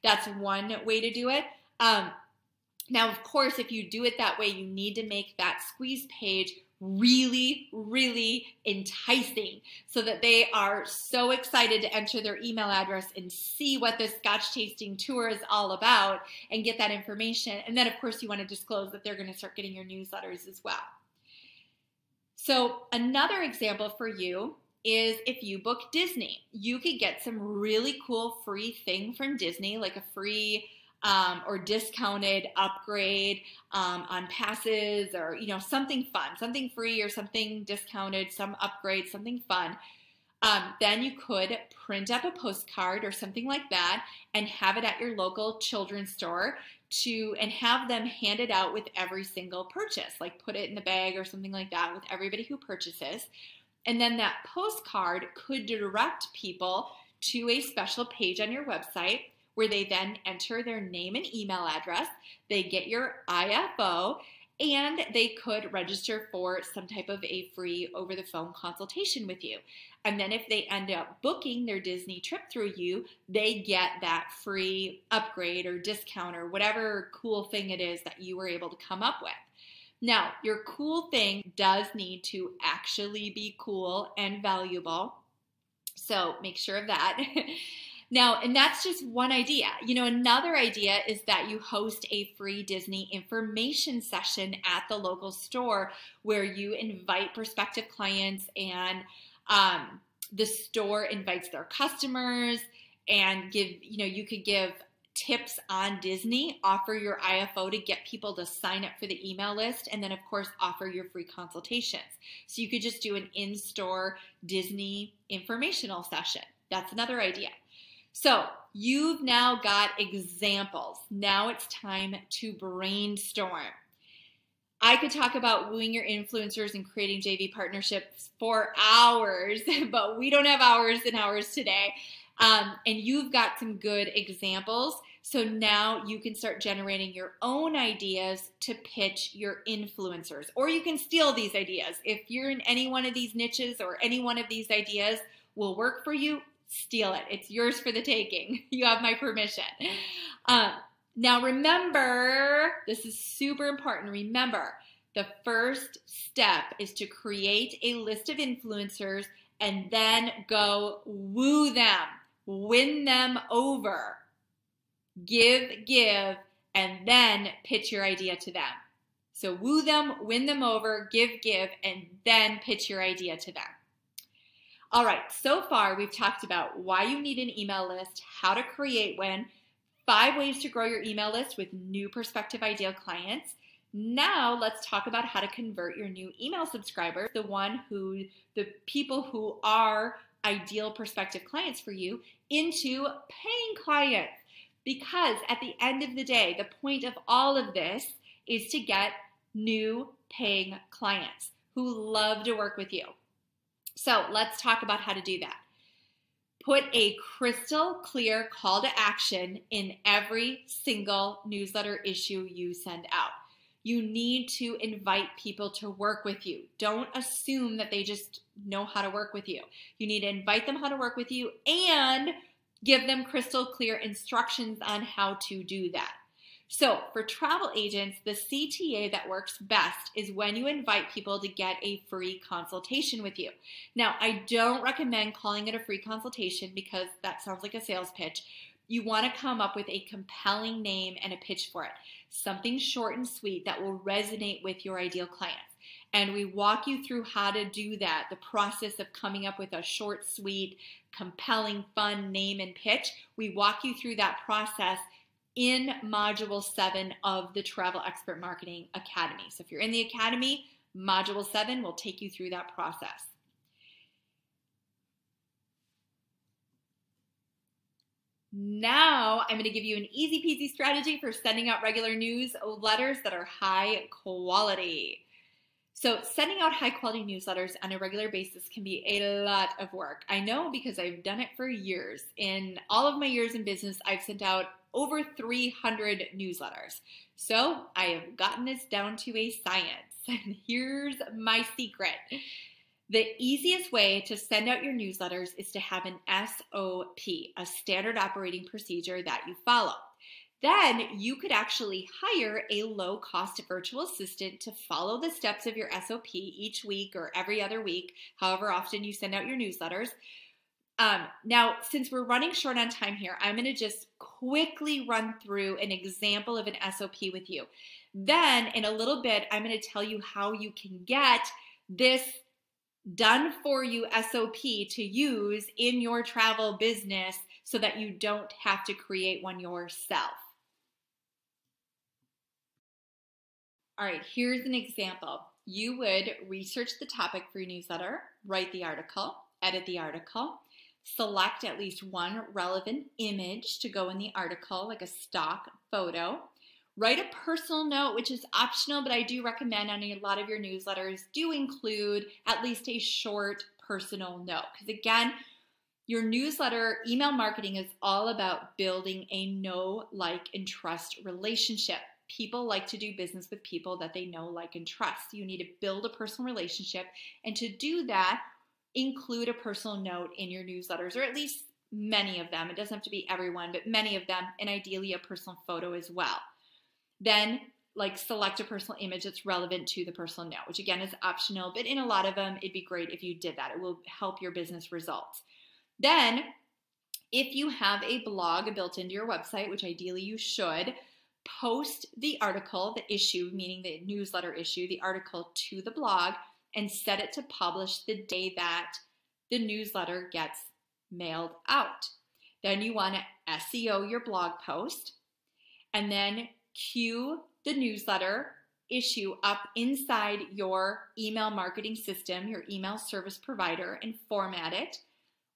S1: That's one way to do it. Now, of course, if you do it that way, you need to make that squeeze page really, really enticing so that they are so excited to enter their email address and see what this Scotch tasting tour is all about and get that information. And then, of course, you want to disclose that they're going to start getting your newsletters as well. So another example for you is if you book Disney, you could get some really cool free thing from Disney, like a free or discounted upgrade on passes, or something fun, something free or something discounted, some upgrade, something fun. Then you could print up a postcard or something like that and have it at your local children's store and have them hand it out with every single purchase, like put it in the bag or something like that with everybody who purchases. And then that postcard could direct people to a special page on your website where they then enter their name and email address, they get your IFO, and they could register for some type of a free over-the-phone consultation with you. And then if they end up booking their Disney trip through you, they get that free upgrade or discount or whatever cool thing it is that you were able to come up with. Now, your cool thing does need to actually be cool and valuable, so make sure of that. Now, and that's just one idea. Another idea is that you host a free Disney information session at the local store where you invite prospective clients and the store invites their customers and you could give tips on Disney, offer your IFO to get people to sign up for the email list, and then of course offer your free consultations. So you could just do an in-store Disney informational session. That's another idea. So you've now got examples. Now it's time to brainstorm. I could talk about wooing your influencers and creating JV partnerships for hours, but we don't have hours and hours today. And you've got some good examples. So now you can start generating your own ideas to pitch your influencers, or you can steal these ideas. If you're in any one of these niches or any one of these ideas will work for you, steal it. It's yours for the taking. You have my permission. Now remember, this is super important. Remember, the first step is to create a list of influencers and then go woo them, win them over, give, and then pitch your idea to them. So woo them, win them over, give, and then pitch your idea to them. All right, so far we've talked about why you need an email list, how to create one, 5 ways to grow your email list with new prospective ideal clients. Now let's talk about how to convert your new email subscribers, the people who are ideal prospective clients for you, into paying clients. Because at the end of the day, the point of all of this is to get new paying clients who love to work with you. So let's talk about how to do that. Put a crystal clear call to action in every single newsletter issue you send out. You need to invite people to work with you. Don't assume that they just know how to work with you. You need to invite them how to work with you and give them crystal clear instructions on how to do that. So for travel agents, the CTA that works best is when you invite people to get a free consultation with you. Now, I don't recommend calling it a free consultation because that sounds like a sales pitch. You want to come up with a compelling name and a pitch for it. Something short and sweet that will resonate with your ideal clients. And we walk you through how to do that, the process of coming up with a short, sweet, compelling, fun name and pitch. We walk you through that process in Module 7 of the Travel Expert Marketing Academy. So if you're in the Academy, Module 7 will take you through that process. Now, I'm going to give you an easy peasy strategy for sending out regular newsletters that are high quality. So sending out high quality newsletters on a regular basis can be a lot of work. I know because I've done it for years. In all of my years in business, I've sent out over 300 newsletters. So I have gotten this down to a science. And here's my secret. The easiest way to send out your newsletters is to have an SOP, a standard operating procedure that you follow. Then you could actually hire a low-cost virtual assistant to follow the steps of your SOP each week or every other week, however often you send out your newsletters. Now, since we're running short on time here, I'm going to just quickly run through an example of an SOP with you. Then, in a little bit, I'm going to tell you how you can get this done for you SOP to use in your travel business so that you don't have to create one yourself. All right, here's an example. You would research the topic for your newsletter, write the article, edit the article, select at least one relevant image to go in the article, like a stock photo. Write a personal note, which is optional, but I do recommend on a lot of your newsletters do include at least a short personal note. Because again, your newsletter email marketing is all about building a know, like, and trust relationship. People like to do business with people that they know, like, and trust. You need to build a personal relationship. And to do that, include a personal note in your newsletters, or at least many of them. It doesn't have to be everyone, but many of them, and ideally a personal photo as well. Then, like, select a personal image that's relevant to the personal note, which again is optional, but in a lot of them, it'd be great if you did that. It will help your business results. Then, if you have a blog built into your website, which ideally you should, post the article, the issue, meaning the newsletter issue, the article to the blog, and set it to publish the day that the newsletter gets mailed out. Then you want to SEO your blog post, and then queue the newsletter issue up inside your email marketing system, your email service provider, and format it.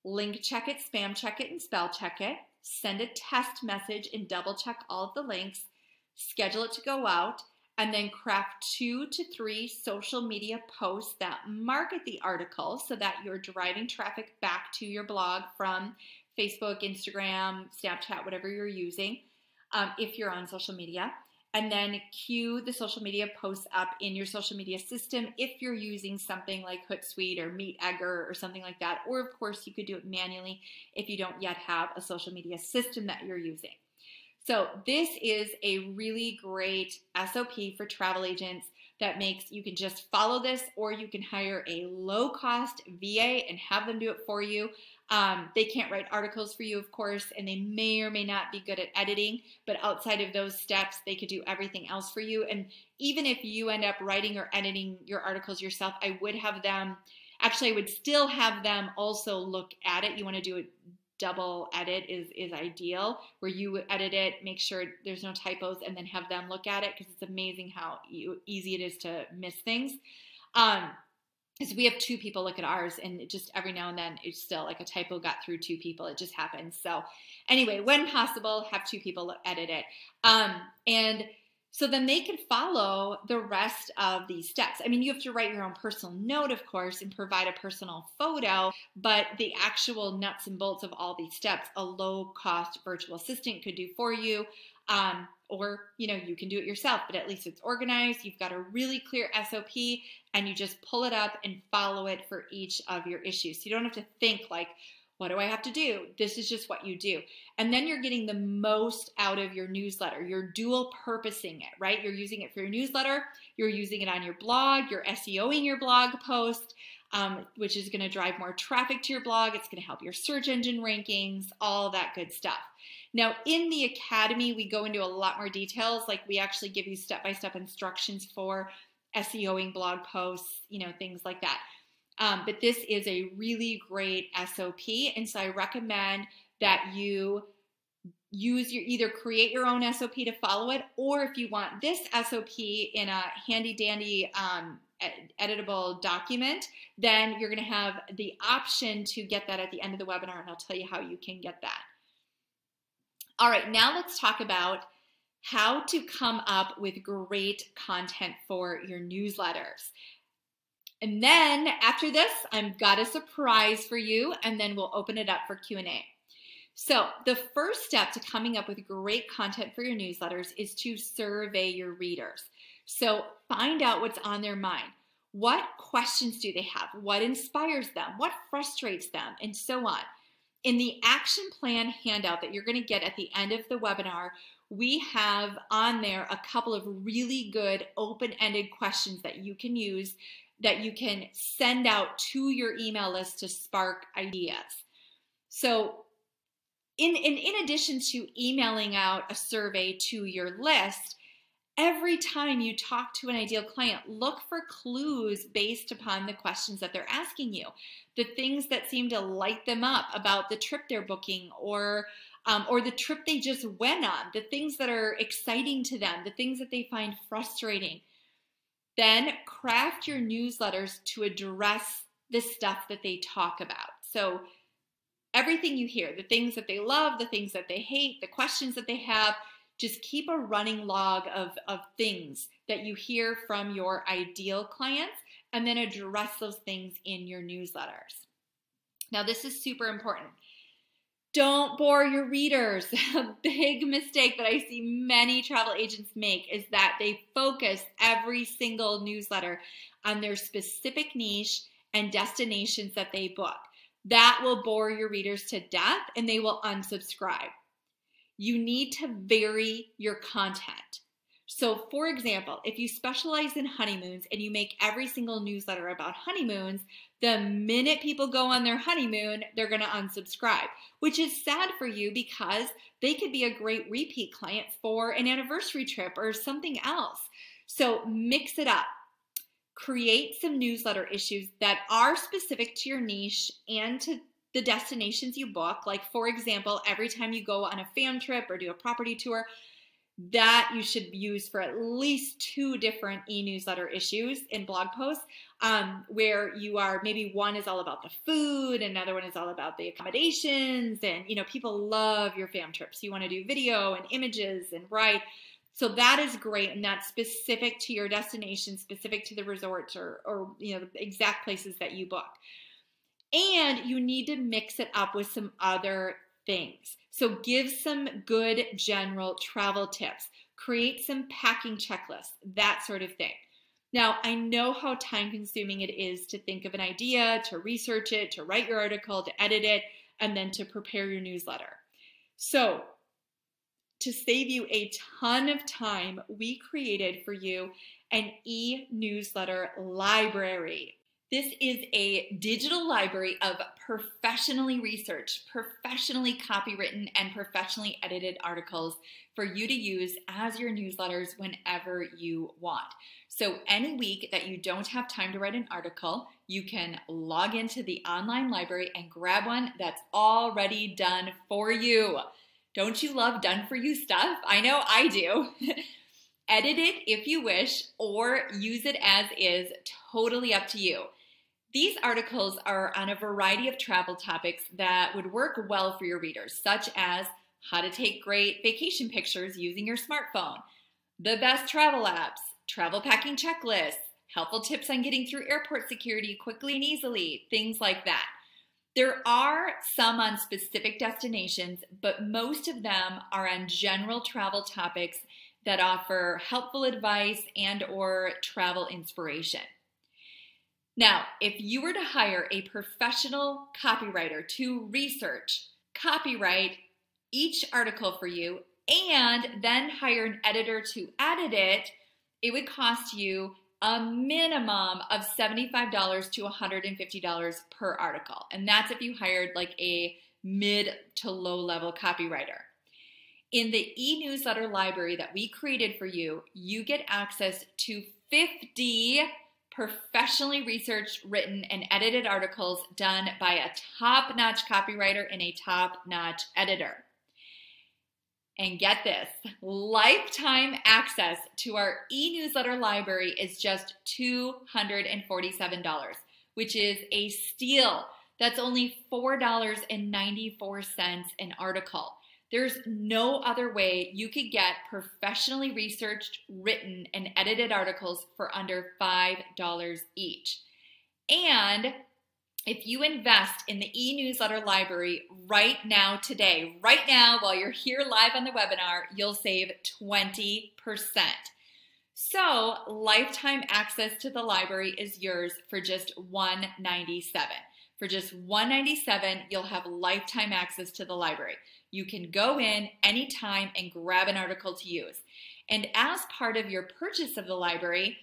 S1: Link check it, spam check it, and spell check it. Send a test message and double check all of the links. Schedule it to go out, and then craft 2 to 3 social media posts that market the article so that you're driving traffic back to your blog from Facebook, Instagram, Snapchat, whatever you're using. If you're on social media, and then queue the social media posts up in your social media system if you're using something like Hootsuite or MeetEgger or something like that. Or of course, you could do it manually if you don't yet have a social media system that you're using. So this is a really great SOP for travel agents that makes, you can just follow this, or you can hire a low-cost VA and have them do it for you. They can't write articles for you, of course, and they may or may not be good at editing, but outside of those steps, they could do everything else for you. And even if you end up writing or editing your articles yourself, I would have them, actually, I would still have them also look at it. You want to do a double edit is ideal, where you edit it, make sure there's no typos, and then have them look at it, because it's amazing how easy it is to miss things. So we have 2 people look at ours, and it just every now and then it's still like a typo got through 2 people. It just happens. So anyway, when possible, have 2 people edit it. And so then they can follow the rest of these steps. I mean, you have to write your own personal note, of course, and provide a personal photo, but the actual nuts and bolts of all these steps, a low-cost virtual assistant could do for you. Or, you know, you can do it yourself, but at least it's organized. You've got a really clear SOP, and you just pull it up and follow it for each of your issues. So you don't have to think like, what do I have to do? This is just what you do. And then you're getting the most out of your newsletter. You're dual purposing it, right? You're using it for your newsletter. You're using it on your blog. You're SEOing your blog post, which is going to drive more traffic to your blog. It's going to help your search engine rankings, all that good stuff. Now, in the Academy, we go into a lot more details. Like we actually give you step-by-step instructions for SEOing blog posts, things like that. But this is a really great SOP. And so I recommend that you either create your own SOP to follow it, or if you want this SOP in a handy dandy editable document, then you're going to have the option to get that at the end of the webinar, and I'll tell you how you can get that. All right, now let's talk about how to come up with great content for your newsletters. And then after this, I've got a surprise for you, and then we'll open it up for Q&A. So the first step to coming up with great content for your newsletters is to survey your readers. So find out what's on their mind. What questions do they have? What inspires them? What frustrates them? And so on. In the action plan handout that you're going to get at the end of the webinar, we have on there a couple of really good open-ended questions that you can use, that you can send out to your email list to spark ideas. So in addition to emailing out a survey to your list, every time you talk to an ideal client, look for clues based upon the questions that they're asking you. The things that seem to light them up about the trip they're booking, or the trip they just went on, the things that are exciting to them, the things that they find frustrating. Then craft your newsletters to address the stuff that they talk about. So everything you hear, the things that they love, the things that they hate, the questions that they have, just keep a running log of things that you hear from your ideal clients, and then address those things in your newsletters. Now, this is super important. Don't bore your readers. A big mistake that I see many travel agents make is that they focus every single newsletter on their specific niche and destinations that they book. That will bore your readers to death, and they will unsubscribe. You need to vary your content. So for example, if you specialize in honeymoons and you make every single newsletter about honeymoons, the minute people go on their honeymoon, they're going to unsubscribe, which is sad for you because they could be a great repeat client for an anniversary trip or something else. So mix it up. Create some newsletter issues that are specific to your niche and to the destinations you book. Like for example, every time you go on a fam trip or do a property tour, that you should use for at least 2 different e-newsletter issues in blog posts, where you are, maybe one is all about the food, another one is all about the accommodations, and people love your fam trips. You want to do video and images and write. So that is great, and that's specific to your destination, specific to the resorts or the exact places that you book. And you need to mix it up with some other things. So give some good general travel tips. Create some packing checklists, that sort of thing. Now, I know how time-consuming it is to think of an idea, to research it, to write your article, to edit it, and then to prepare your newsletter. So to save you a ton of time, we created for you an e-newsletter library. This is a digital library of professionally researched, professionally copywritten, and professionally edited articles for you to use as your newsletters whenever you want. So any week that you don't have time to write an article, you can log into the online library and grab one that's already done for you. Don't you love done-for-you stuff? I know I do. Edit it if you wish, or use it as is, totally up to you. These articles are on a variety of travel topics that would work well for your readers, such as how to take great vacation pictures using your smartphone, the best travel apps, travel packing checklists, helpful tips on getting through airport security quickly and easily, things like that. There are some on specific destinations, but most of them are on general travel topics that offer helpful advice and or travel inspiration. Now, if you were to hire a professional copywriter to research, copyright each article for you, and then hire an editor to edit it, it would cost you a minimum of $75 to $150 per article. And that's if you hired like a mid to low level copywriter. In the e-newsletter library that we created for you, you get access to 50 professionally researched, written, and edited articles done by a top-notch copywriter and a top-notch editor. And get this, lifetime access to our e-newsletter library is just $247, which is a steal. That's only $4.94 an article. There's no other way you could get professionally researched, written, and edited articles for under $5 each. And if you invest in the e-newsletter library right now today, right now while you're here live on the webinar, you'll save 20%. So lifetime access to the library is yours for just $197. For just $197, you'll have lifetime access to the library. You can go in anytime and grab an article to use. And as part of your purchase of the library,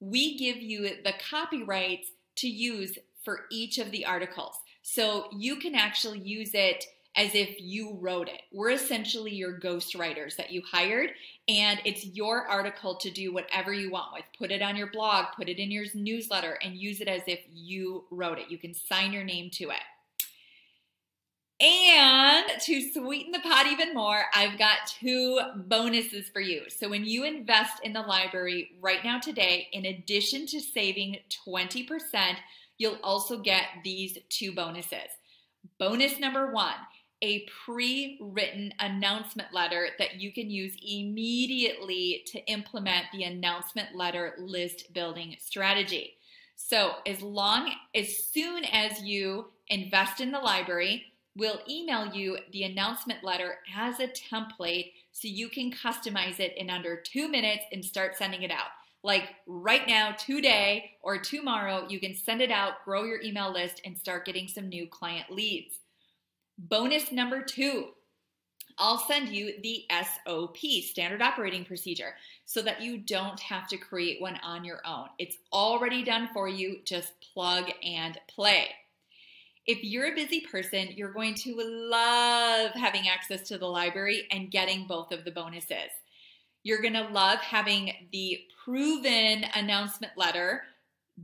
S1: we give you the copyrights to use for each of the articles. So you can actually use it as if you wrote it. We're essentially your ghostwriters that you hired, and it's your article to do whatever you want with. Put it on your blog, put it in your newsletter, and use it as if you wrote it. You can sign your name to it. And to sweeten the pot even more, I've got 2 bonuses for you. So when you invest in the library right now today, in addition to saving 20%, you'll also get these 2 bonuses. Bonus number 1, a pre-written announcement letter that you can use immediately to implement the announcement letter list building strategy. So as soon as you invest in the library, we'll email you the announcement letter as a template so you can customize it in under 2 minutes and start sending it out. Like right now, today or tomorrow, you can send it out, grow your email list, and start getting some new client leads. Bonus number 2, I'll send you the SOP, Standard Operating Procedure, so that you don't have to create one on your own. It's already done for you, just plug and play. If you're a busy person, you're going to love having access to the library and getting both of the bonuses. You're going to love having the proven announcement letter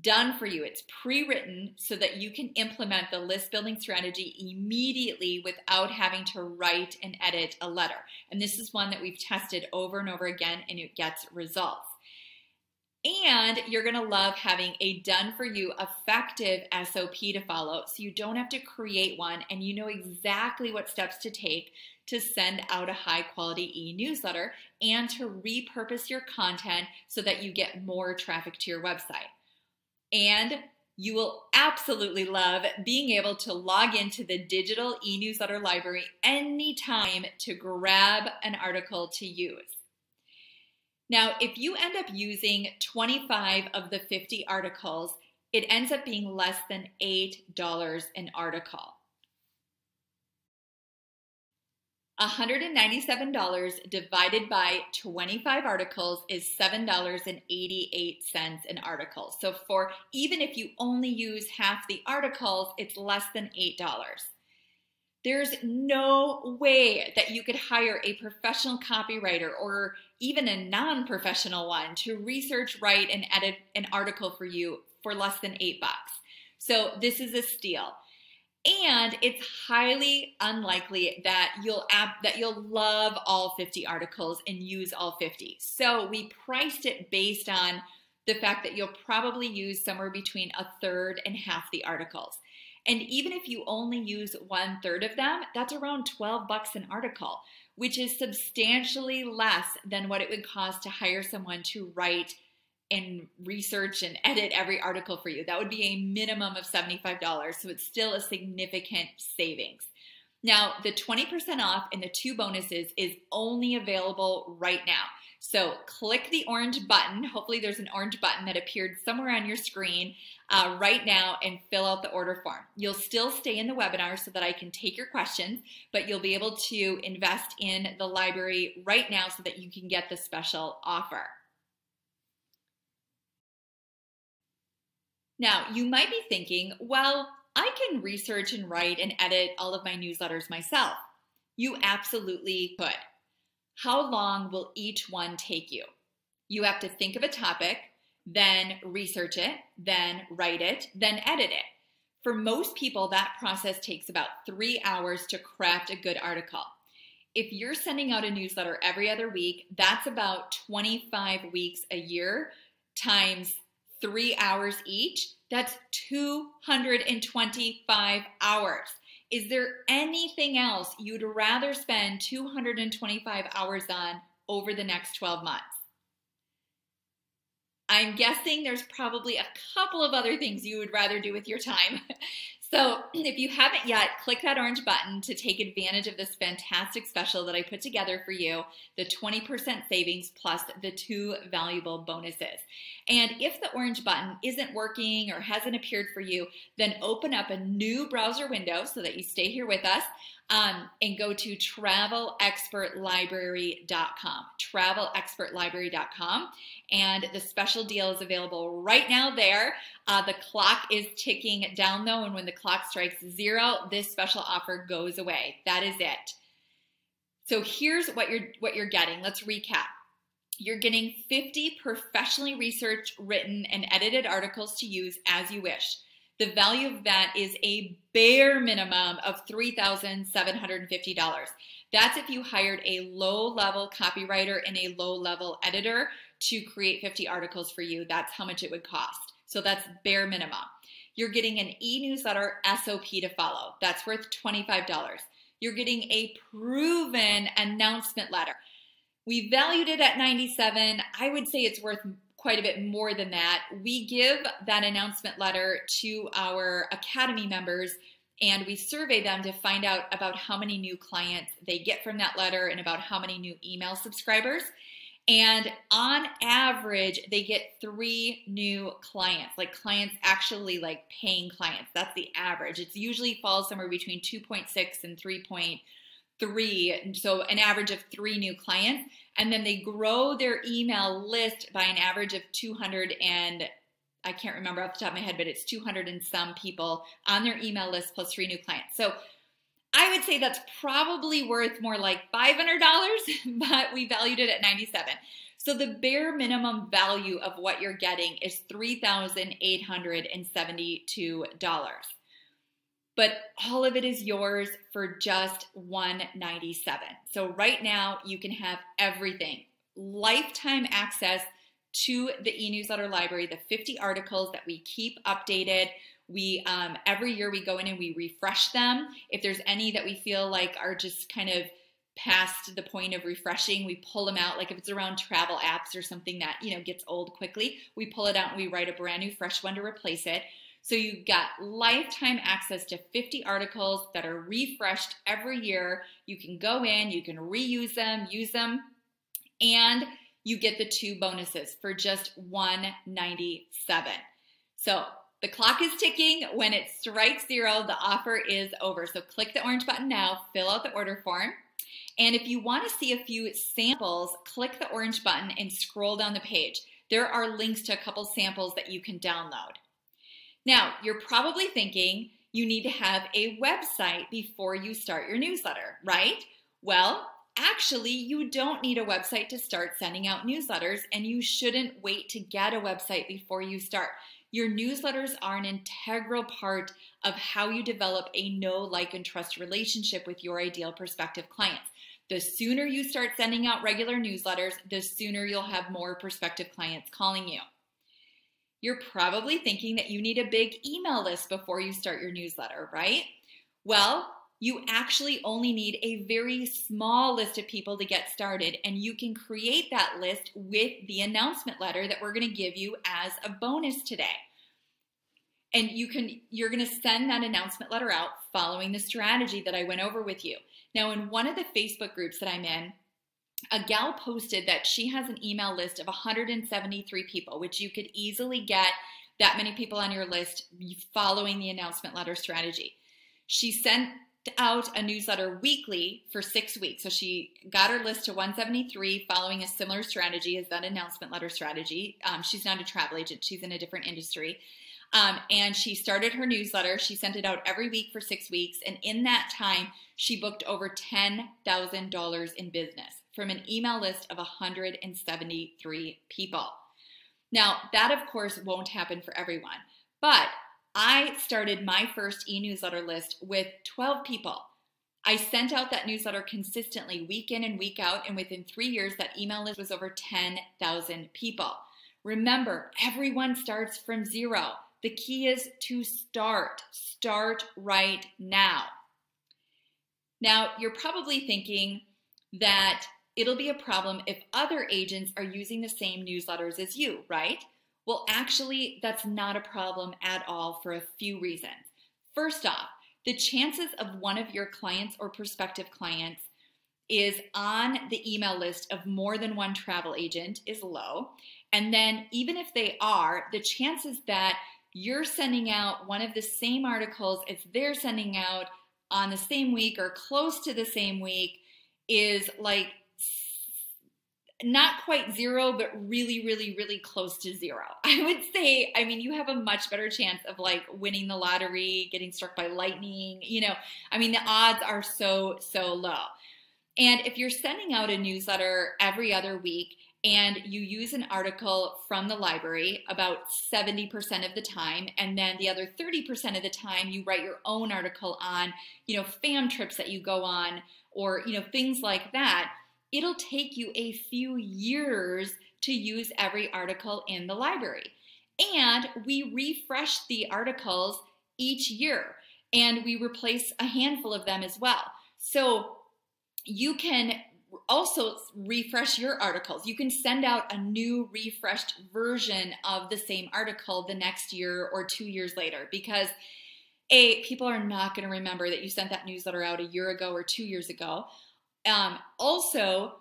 S1: done for you. It's pre-written so that you can implement the list building strategy immediately without having to write and edit a letter. And this is one that we've tested over and over again, and it gets results. And you're going to love having a done-for-you effective SOP to follow, so you don't have to create one and you know exactly what steps to take to send out a high-quality e-newsletter and to repurpose your content so that you get more traffic to your website. And you will absolutely love being able to log into the digital e-newsletter library anytime to grab an article to use. Now, if you end up using 25 of the 50 articles, it ends up being less than $8 an article. $197 divided by 25 articles is $7.88 an article. So even if you only use half the articles, it's less than $8. There's no way that you could hire a professional copywriter or even a non-professional one to research, write, and edit an article for you for less than $8. So this is a steal. And it's highly unlikely that you'll love all 50 articles and use all 50. So we priced it based on the fact that you'll probably use somewhere between a third and half the articles. And even if you only use 1/3 of them, that's around $12 an article, which is substantially less than what it would cost to hire someone to write and research and edit every article for you. That would be a minimum of $75, so it's still a significant savings. Now, the 20% off and the 2 bonuses is only available right now. So click the orange button. Hopefully there's an orange button that appeared somewhere on your screen right now and fill out the order form. You'll still stay in the webinar so that I can take your questions, but you'll be able to invest in the library right now so that you can get the special offer. Now, you might be thinking, well, I can research and write and edit all of my newsletters myself. You absolutely could. How long will each one take you? You have to think of a topic, then research it, then write it, then edit it. For most people, that process takes about 3 hours to craft a good article. If you're sending out a newsletter every other week, that's about 25 weeks a year times 3 hours each. That's 225 hours. Is there anything else you'd rather spend 225 hours on over the next 12 months? I'm guessing there's probably a couple of other things you would rather do with your time. So if you haven't yet, click that orange button to take advantage of this fantastic special that I put together for you, the 20% savings plus the 2 valuable bonuses. And if the orange button isn't working or hasn't appeared for you, then open up a new browser window so that you stay here with us, and go to travelexpertlibrary.com, travelexpertlibrary.com. And the special deal is available right now there. The clock is ticking down though, and when the clock strikes 0, this special offer goes away. That is it. So here's what you're getting. Let's recap. You're getting 50 professionally researched, written, and edited articles to use as you wish. The value of that is a bare minimum of $3,750. That's if you hired a low-level copywriter and a low-level editor to create 50 articles for you. That's how much it would cost. So that's bare minimum. You're getting an e-newsletter SOP to follow. That's worth $25. You're getting a proven announcement letter. We valued it at $97. I would say it's worth quite a bit more than that. We give that announcement letter to our Academy members, and we survey them to find out about how many new clients they get from that letter and about how many new email subscribers. And on average, they get 3 new clients, like clients actually like paying clients. That's the average. It usually falls somewhere between 2.6 and 3.3. So an average of 3 new clients. And then they grow their email list by an average of 200 and I can't remember off the top of my head, but it's 200 and some people on their email list plus 3 new clients. So I would say that's probably worth more like $500, but we valued it at $97. So the bare minimum value of what you're getting is $3,872. But all of it is yours for just $197. So right now you can have everything. Lifetime access to the e-newsletter library, the 50 articles that we keep updated. We every year we go in and we refresh them. If there's any that we feel like are just kind of past the point of refreshing, we pull them out. Like if it's around travel apps or something that, you know, gets old quickly, we pull it out and we write a brand new fresh one to replace it. So you've got lifetime access to 50 articles that are refreshed every year. You can go in, you can reuse them, use them, and you get the 2 bonuses for just $197. So the clock is ticking. When it strikes 0, the offer is over. So click the orange button now, fill out the order form. And if you want to see a few samples, click the orange button and scroll down the page. There are links to a couple samples that you can download. Now, you're probably thinking you need to have a website before you start your newsletter, right? Well, actually, you don't need a website to start sending out newsletters, and you shouldn't wait to get a website before you start. Your newsletters are an integral part of how you develop a know, like, and trust relationship with your ideal prospective clients. The sooner you start sending out regular newsletters, the sooner you'll have more prospective clients calling you. You're probably thinking that you need a big email list before you start your newsletter, right? Well, you actually only need a very small list of people to get started, and you can create that list with the announcement letter that we're going to give you as a bonus today. And you're going to send that announcement letter out following the strategy that I went over with you. Now, in one of the Facebook groups that I'm in, a gal posted that she has an email list of 173 people, which you could easily get that many people on your list following the announcement letter strategy. She sent out a newsletter weekly for 6 weeks. So she got her list to 173 following a similar strategy as that announcement letter strategy. She's not a travel agent. She's in a different industry. And she started her newsletter. She sent it out every week for 6 weeks. And in that time, she booked over $10,000 in business from an email list of 173 people. Now, that of course won't happen for everyone, but I started my first e-newsletter list with 12 people. I sent out that newsletter consistently week in and week out, and within 3 years, that email list was over 10,000 people. Remember, everyone starts from zero. The key is to start. Start right now. Now, you're probably thinking that it'll be a problem if other agents are using the same newsletters as you, right? Well, actually, that's not a problem at all for a few reasons. First off, the chances of one of your clients or prospective clients is on the email list of more than one travel agent is low. And then even if they are, the chances that you're sending out one of the same articles as they're sending out on the same week or close to the same week is like not quite zero, but really, really, really close to zero. I would say, I mean, you have a much better chance of like winning the lottery, getting struck by lightning, you know, I mean, the odds are so, so low. And if you're sending out a newsletter every other week and you use an article from the library about 70% of the time, and then the other 30% of the time you write your own article on, you know, fam trips that you go on or, you know, things like that, it'll take you a few years to use every article in the library. And we refresh the articles each year, and we replace a handful of them as well. So you can also refresh your articles. You can send out a new refreshed version of the same article the next year or 2 years later, because people are not going to remember that you sent that newsletter out a year ago or 2 years ago. Also,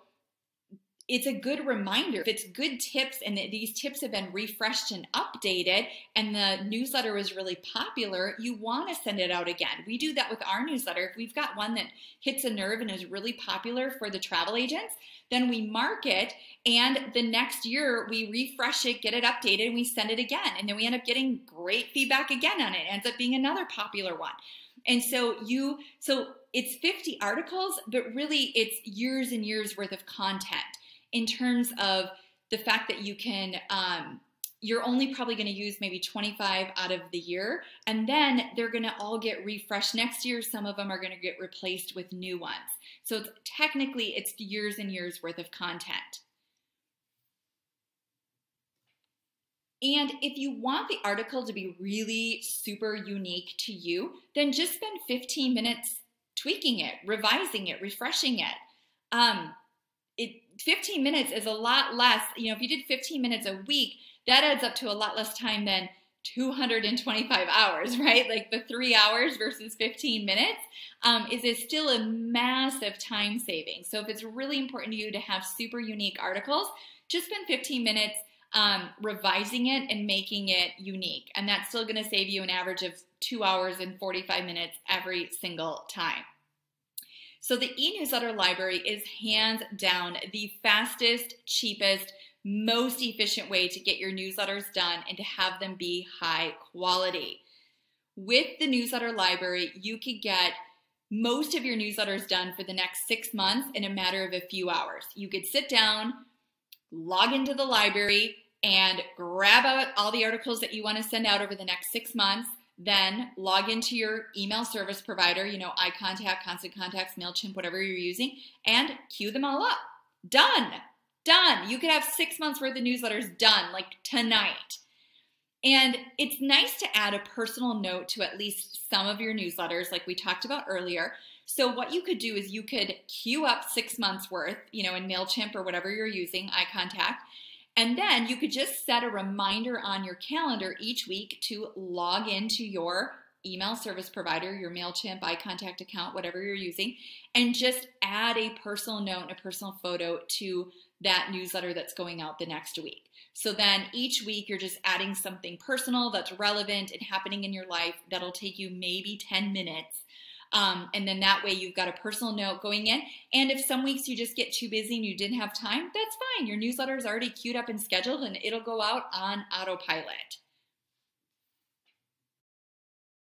S1: it's a good reminder. If it's good tips and these tips have been refreshed and updated and the newsletter was really popular, you want to send it out again. We do that with our newsletter. If we've got one that hits a nerve and is really popular for the travel agents, then we mark it, and the next year we refresh it, get it updated, and we send it again. And then we end up getting great feedback again on it. It ends up being another popular one. And so it's 50 articles, but really it's years and years worth of content in terms of the fact that you can, you're only probably going to use maybe 25 out of the year, and then they're going to all get refreshed next year. Some of them are going to get replaced with new ones. So technically it's years and years worth of content. And if you want the article to be really super unique to you, then just spend 15 minutes tweaking it, revising it, refreshing it. 15 minutes is a lot less. You know, if you did 15 minutes a week, that adds up to a lot less time than 225 hours, right? Like the 3 hours versus 15 minutes is still a massive time saving. So if it's really important to you to have super unique articles, just spend 15 minutes revising it and making it unique. And that's still going to save you an average of 2 hours and 45 minutes every single time. So the e-newsletter library is hands down the fastest, cheapest, most efficient way to get your newsletters done and to have them be high quality. With the newsletter library, you could get most of your newsletters done for the next 6 months in a matter of a few hours. You could sit down, log into the library, and grab out all the articles that you want to send out over the next 6 months. Then log into your email service provider, you know, iContact, Constant Contacts, MailChimp, whatever you're using, and queue them all up. Done. Done. You could have 6 months worth of newsletters done, like tonight. And it's nice to add a personal note to at least some of your newsletters, like we talked about earlier. So what you could do is you could queue up 6 months worth, you know, in MailChimp or whatever you're using, iContact. And then you could just set a reminder on your calendar each week to log into your email service provider, your MailChimp, iContact account, whatever you're using, and just add a personal note and a personal photo to that newsletter that's going out the next week. So then each week you're just adding something personal that's relevant and happening in your life that'll take you maybe 10 minutes. And then that way you've got a personal note going in. And if some weeks you just get too busy and you didn't have time, that's fine. Your newsletter is already queued up and scheduled and it'll go out on autopilot.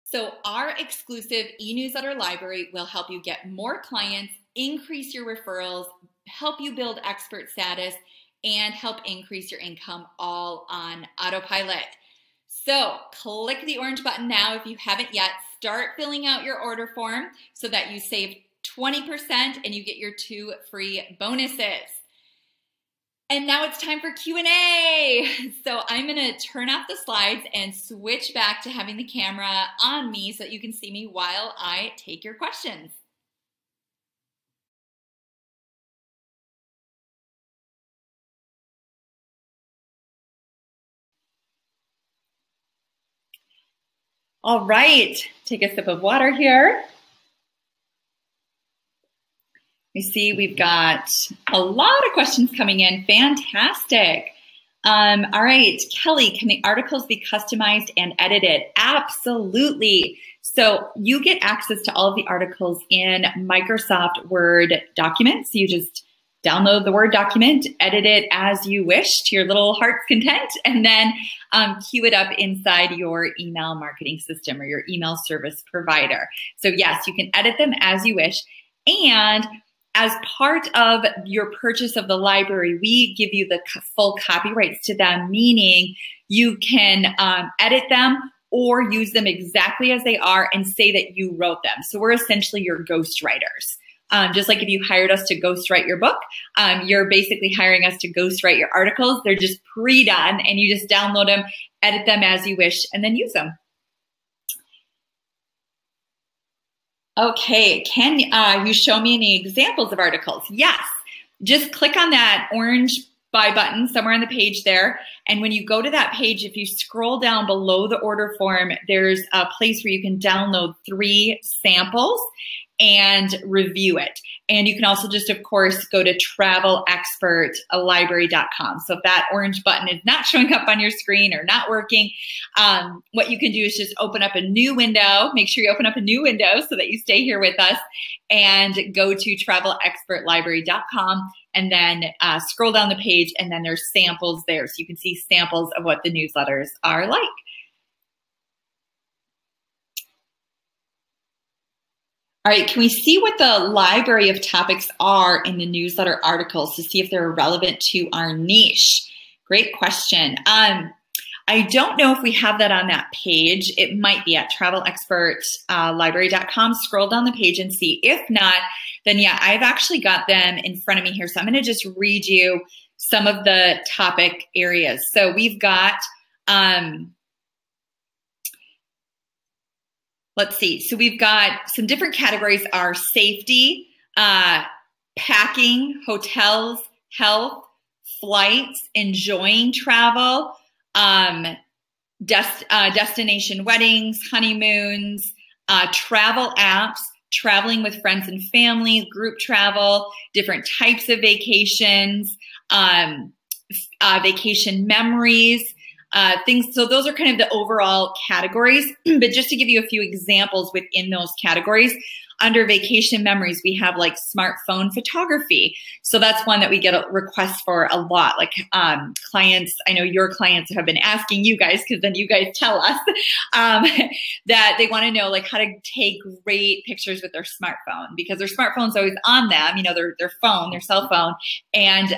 S1: So our exclusive e-newsletter library will help you get more clients, increase your referrals, help you build expert status, and help increase your income all on autopilot. So click the orange button now if you haven't yet. Start filling out your order form so that you save 20% and you get your 2 free bonuses. And now it's time for Q&A. So I'm going to turn off the slides and switch back to having the camera on me so that you can see me while I take your questions. All right, take a sip of water here. We see we've got a lot of questions coming in. Fantastic. All right, Kelly, can the articles be customized and edited? Absolutely. So you get access to all of the articles in Microsoft Word documents. You just download the Word document, edit it as you wish to your little heart's content, and then queue it up inside your email marketing system or your email service provider. So yes, you can edit them as you wish. And as part of your purchase of the library, we give you the full copyrights to them, meaning you can edit them or use them exactly as they are and say that you wrote them. So we're essentially your ghostwriters. Just like if you hired us to ghostwrite your book, you're basically hiring us to ghostwrite your articles. They're just pre-done and you just download them, edit them as you wish, and then use them. Okay, can you show me any examples of articles? Yes, just click on that orange buy button somewhere on the page there. And when you go to that page, if you scroll down below the order form, there's a place where you can download 3 samples and review it. And you can also just, of course, go to travelexpertlibrary.com. So if that orange button is not showing up on your screen or not working, what you can do is just open up a new window. Make sure you open up a new window so that you stay here with us, and go to travelexpertlibrary.com and then scroll down the page, and then there's samples there. So you can see samples of what the newsletters are like. All right, can we see what the library of topics are in the newsletter articles to see if they're relevant to our niche? Great question. I don't know if we have that on that page. It might be at travelexpertlibrary.com. Scroll down the page and see. If not, then yeah, I've actually got them in front of me here. So I'm going to just read you some of the topic areas. So we've got let's see. So we've got some different categories are safety, packing, hotels, health, flights, enjoying travel, destination weddings, honeymoons, travel apps, traveling with friends and family, group travel, different types of vacations, vacation memories, things. So those are kind of the overall categories, but just to give you a few examples within those categories, under vacation memories, we have like smartphone photography. So that's one that we get a request for a lot. Like clients, I know your clients have been asking you guys, because then you guys tell us that they want to know like how to take great pictures with their smartphone, because their smartphone's always on them, you know, their phone, their cell phone, and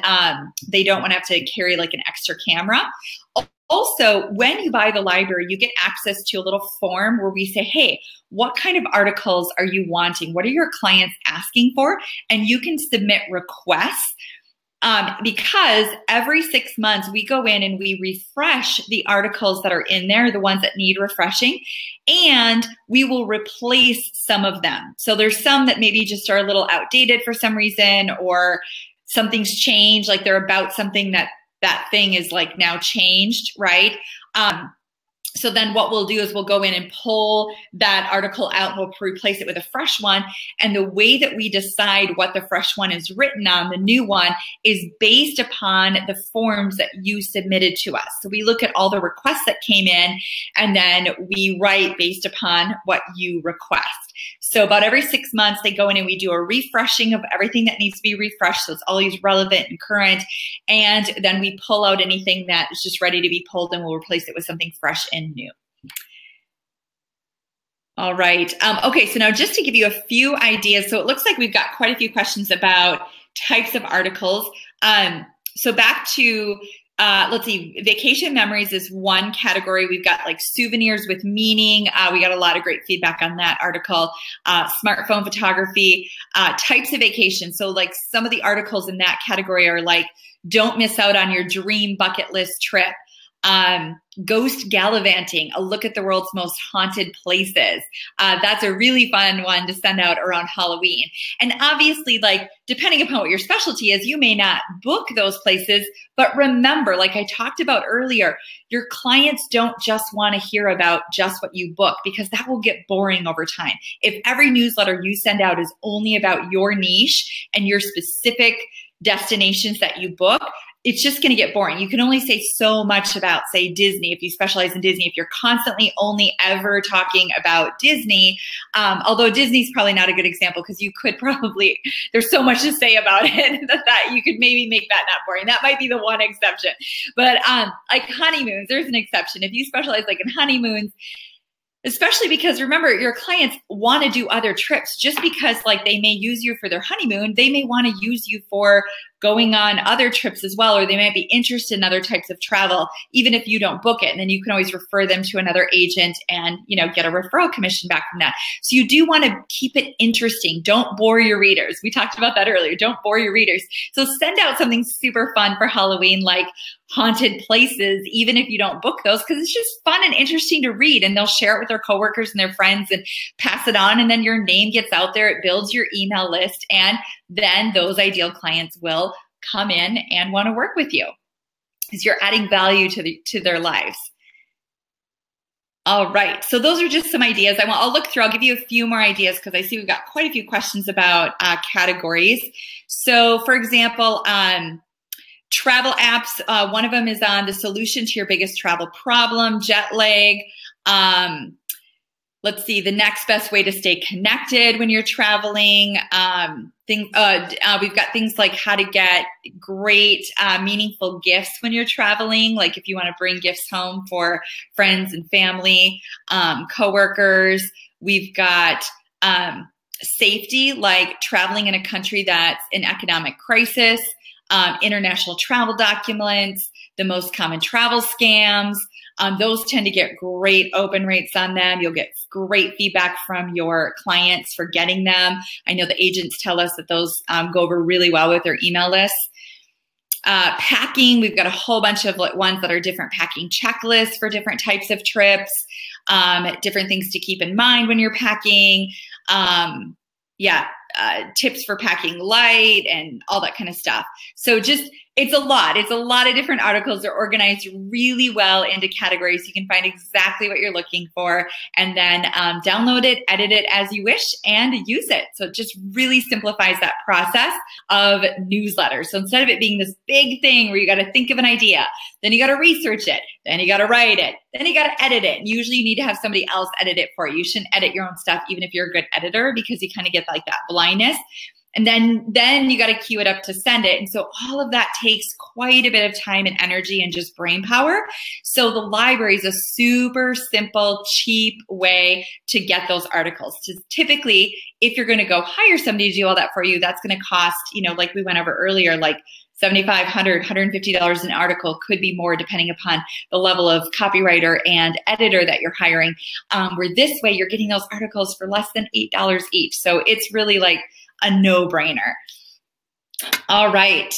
S1: they don't want to have to carry like an extra camera. Also, when you buy the library, you get access to a little form where we say, hey, what kind of articles are you wanting? What are your clients asking for? And you can submit requests because every 6 months we go in and we refresh the articles that are in there, the ones that need refreshing, and we will replace some of them. So there's some that maybe just are a little outdated for some reason, or something's changed, like they're about something that thing is like now changed, right? So then what we'll do is we'll go in and pull that article out, we'll replace it with a fresh one. And the way that we decide what the fresh one is written on, the new one, is based upon the forms that you submitted to us. So we look at all the requests that came in, and then we write based upon what you request. So about every 6 months, they go in and we do a refreshing of everything that needs to be refreshed. So it's always relevant and current. And then we pull out anything that is just ready to be pulled, and we'll replace it with something fresh and new. All right. Okay, so now just to give you a few ideas. So it looks like we've got quite a few questions about types of articles. So back to, let's see, vacation memories is one category. We've got like souvenirs with meaning. We got a lot of great feedback on that article. Smartphone photography, types of vacation. So like some of the articles in that category are like, don't miss out on your dream bucket list trip. Ghost gallivanting, a look at the world's most haunted places. That's a really fun one to send out around Halloween. And obviously, like, depending upon what your specialty is, you may not book those places, but remember, like I talked about earlier, your clients don't just want to hear about just what you book, because that will get boring over time. If every newsletter you send out is only about your niche and your specific destinations that you book, it's just going to get boring. You can only say so much about, say, Disney. If you specialize in Disney, if you're constantly only ever talking about Disney, although Disney's probably not a good example, because you could probably, there's so much to say about it that you could maybe make that not boring. That might be the one exception. But like honeymoons, there's an exception. If you specialize like in honeymoons, especially because remember, your clients want to do other trips. Just because like they may use you for their honeymoon, they may want to use you for going on other trips as well, or they might be interested in other types of travel, even if you don't book it. And then you can always refer them to another agent and, you know, get a referral commission back from that. So you do want to keep it interesting. Don't bore your readers. We talked about that earlier. Don't bore your readers. So send out something super fun for Halloween, like haunted places, even if you don't book those, because it's just fun and interesting to read, and they'll share it with their coworkers and their friends and pass it on. And then your name gets out there. It builds your email list. And then those ideal clients will come in and want to work with you because you're adding value to their lives. All right. So those are just some ideas. I'll look through. I'll give you a few more ideas because I see we've got quite a few questions about categories. So for example, travel apps, one of them is on the solution to your biggest travel problem, jet lag. Let's see, the next best way to stay connected when you're traveling. We've got things like how to get great, meaningful gifts when you're traveling. Like if you want to bring gifts home for friends and family, coworkers. We've got safety, like traveling in a country that's in economic crisis, international travel documents, the most common travel scams. Those tend to get great open rates on them. You'll get great feedback from your clients for getting them. I know the agents tell us that those go over really well with their email lists. Packing, we've got a whole bunch of ones that are different packing checklists for different types of trips, different things to keep in mind when you're packing. Tips for packing light and all that kind of stuff. So just, it's a lot. It's a lot of different articles. They're organized really well into categories. You can find exactly what you're looking for and then download it, edit it as you wish, and use it. So it just really simplifies that process of newsletters. So instead of it being this big thing where you got to think of an idea, then you got to research it, then you got to write it, then you got to edit it. And usually you need to have somebody else edit it for you. You shouldn't edit your own stuff, even if you're a good editor, because you kind of get like that blindness. And then you got to queue it up to send it. And so all of that takes quite a bit of time and energy and just brain power. So the library is a super simple, cheap way to get those articles. Typically, if you're going to go hire somebody to do all that for you, that's going to cost, like we went over earlier, like $75, $100, $150 an article, could be more depending upon the level of copywriter and editor that you're hiring. Where this way you're getting those articles for less than $8 each. So it's really like a no-brainer. All right.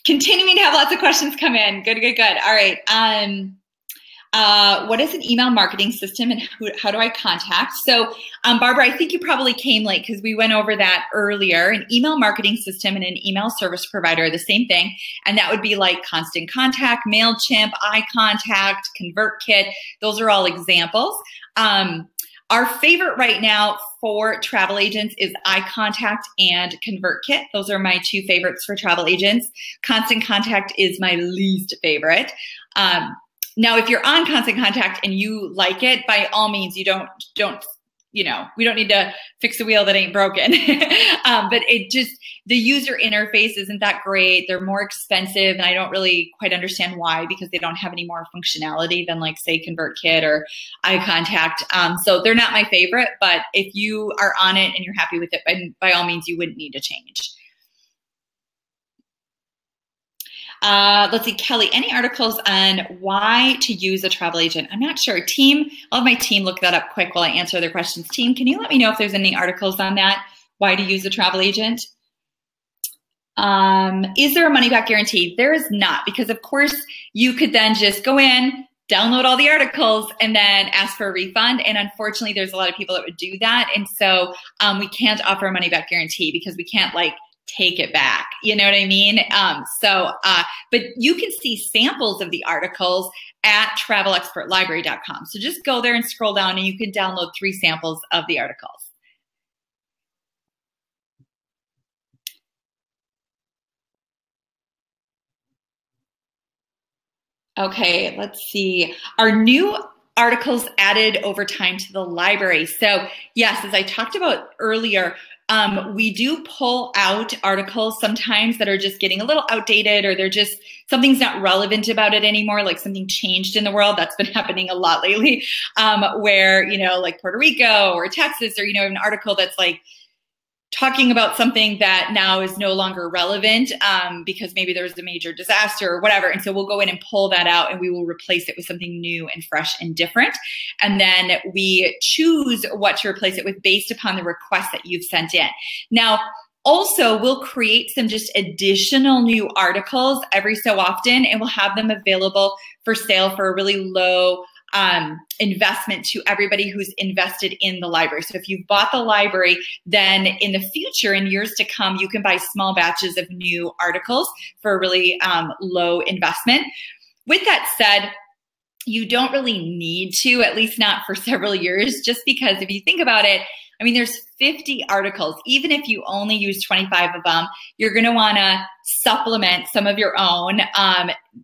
S1: Continuing to have lots of questions come in. Good. All right. What is an email marketing system and how do I contact? So, Barbara, I think you probably came late because we went over that earlier. An email marketing system and an email service provider are the same thing. And that would be like Constant Contact, MailChimp, iContact, ConvertKit. Those are all examples. Our favorite right now for travel agents is iContact and ConvertKit. Those are my two favorites for travel agents. Constant Contact is my least favorite. Now, if you're on Constant Contact and you like it, by all means, you don't you know, we don't need to fix a wheel that ain't broken. But it just, the user interface isn't that great. They're more expensive, and I don't really quite understand why, because they don't have any more functionality than like say ConvertKit or Eye Contact. So they're not my favorite, but if you are on it and you're happy with it, by all means, you wouldn't need to change. Let's see, Kelly, any articles on why to use a travel agent? I'm not sure. Team, I'll have my team look that up quick while I answer their questions. Team, can you let me know if there's any articles on that? Why to use a travel agent? Is there a money back guarantee? There is not, because of course you could then just go in, download all the articles, and then ask for a refund. And unfortunately, there's a lot of people that would do that. And so we can't offer a money back guarantee because we can't like take it back. You know what I mean? But you can see samples of the articles at travelexpertlibrary.com. So just go there and scroll down and you can download 3 samples of the articles. Okay, let's see. Are new articles added over time to the library? So yes, as I talked about earlier, we do pull out articles sometimes that are just getting a little outdated, or they're just, something's not relevant about it anymore, like something changed in the world. That's been happening a lot lately, where, you know, like Puerto Rico or Texas, or, you know, an article that's like talking about something that now is no longer relevant because maybe there was a major disaster or whatever. And so we'll go in and pull that out and we will replace it with something new and fresh and different. And then we choose what to replace it with based upon the request that you've sent in. Now, also, we'll create some just additional new articles every so often, and we'll have them available for sale for a really low investment to everybody who's invested in the library. So if you've bought the library, then in the future, in years to come, you can buy small batches of new articles for a really low investment. With that said, you don't really need to, at least not for several years, just because if you think about it, I mean, there's 50 articles. Even if you only use 25 of them, you're going to want to supplement some of your own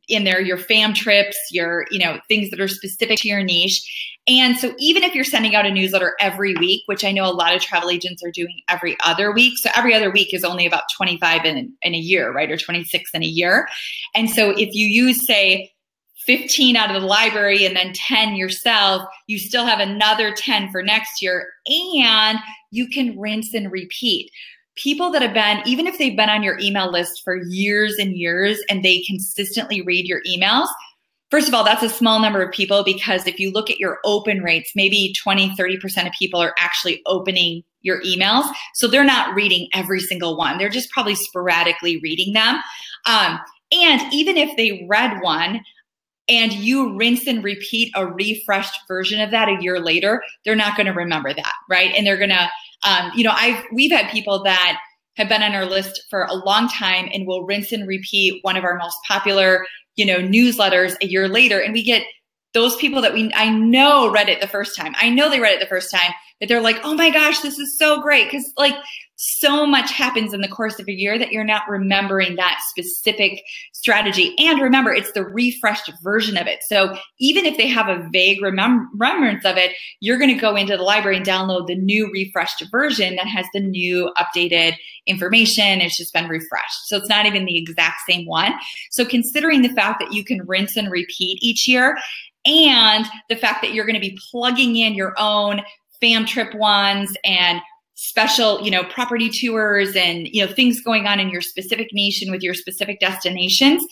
S1: in there, your fam trips, your, you know, things that are specific to your niche. And so even if you're sending out a newsletter every week, which I know a lot of travel agents are doing every other week. So every other week is only about 25 in a year, right? Or 26 in a year. And so if you use, say, 15 out of the library and then 10 yourself, you still have another 10 for next year, and you can rinse and repeat. People that have been, even if they've been on your email list for years and years and they consistently read your emails, first of all, that's a small number of people, because if you look at your open rates, maybe 20–30% of people are actually opening your emails. So they're not reading every single one. They're just probably sporadically reading them. And even if they read one, and you rinse and repeat a refreshed version of that a year later, they're not going to remember that, right? And they're going to, you know, we've had people that have been on our list for a long time and will rinse and repeat one of our most popular, you know, newsletters a year later, and we get those people that I know read it the first time. I know they read it the first time, that they're like, oh my gosh, this is so great. Because like so much happens in the course of a year that you're not remembering that specific strategy. And remember, it's the refreshed version of it. So even if they have a vague remembrance of it, you're going to go into the library and download the new refreshed version that has the new updated information. It's just been refreshed. So it's not even the exact same one. So considering the fact that you can rinse and repeat each year, and the fact that you're going to be plugging in your own fam trip ones and special, you know, property tours and, you know, things going on in your specific niche and with your specific destinations,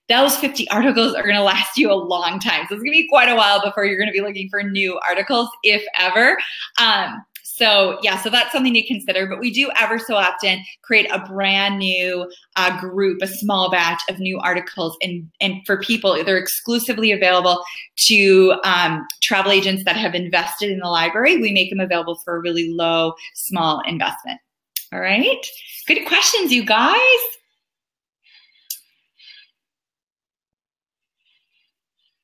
S1: those 50 articles are going to last you a long time. So it's going to be quite a while before you're going to be looking for new articles, if ever. So yeah, so that's something to consider, but we do ever so often create a brand new group, a small batch of new articles, and for people, they're exclusively available to travel agents that have invested in the library. We make them available for a really low, small investment. All right, good questions, you guys.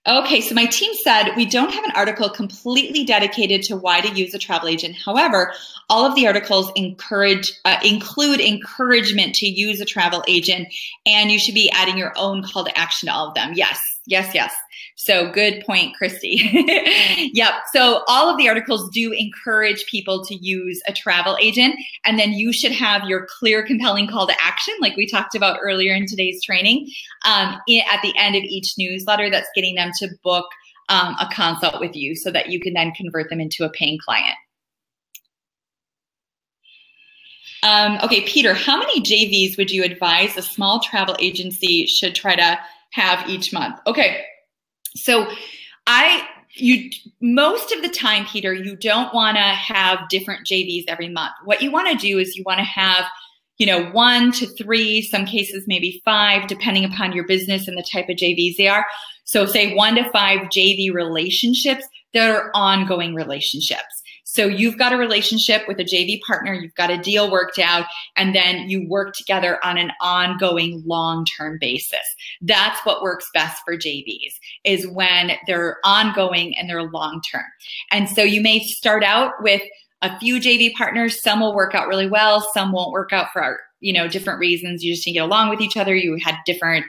S1: Okay, so my team said we don't have an article completely dedicated to why to use a travel agent. However, all of the articles include encouragement to use a travel agent, and you should be adding your own call to action to all of them. Yes, yes, yes. So good point, Christy. Yep. So all of the articles do encourage people to use a travel agent, and then you should have your clear, compelling call to action, like we talked about earlier in today's training, at the end of each newsletter that's getting them to book a consult with you so that you can then convert them into a paying client. Okay, Peter, how many JVs would you advise a small travel agency should try to have each month? Okay, so most of the time, Peter, you don't want to have different JVs every month. What you want to do is you want to have, 1 to 3, some cases maybe 5, depending upon your business and the type of JVs they are. So say 1 to 5 JV relationships that are ongoing relationships. So you've got a relationship with a JV partner, you've got a deal worked out, and then you work together on an ongoing long-term basis. That's what works best for JVs, is when they're ongoing and they're long-term. And so you may start out with a few JV partners. Some will work out really well. Some won't work out for, different reasons. You just didn't get along with each other. You had different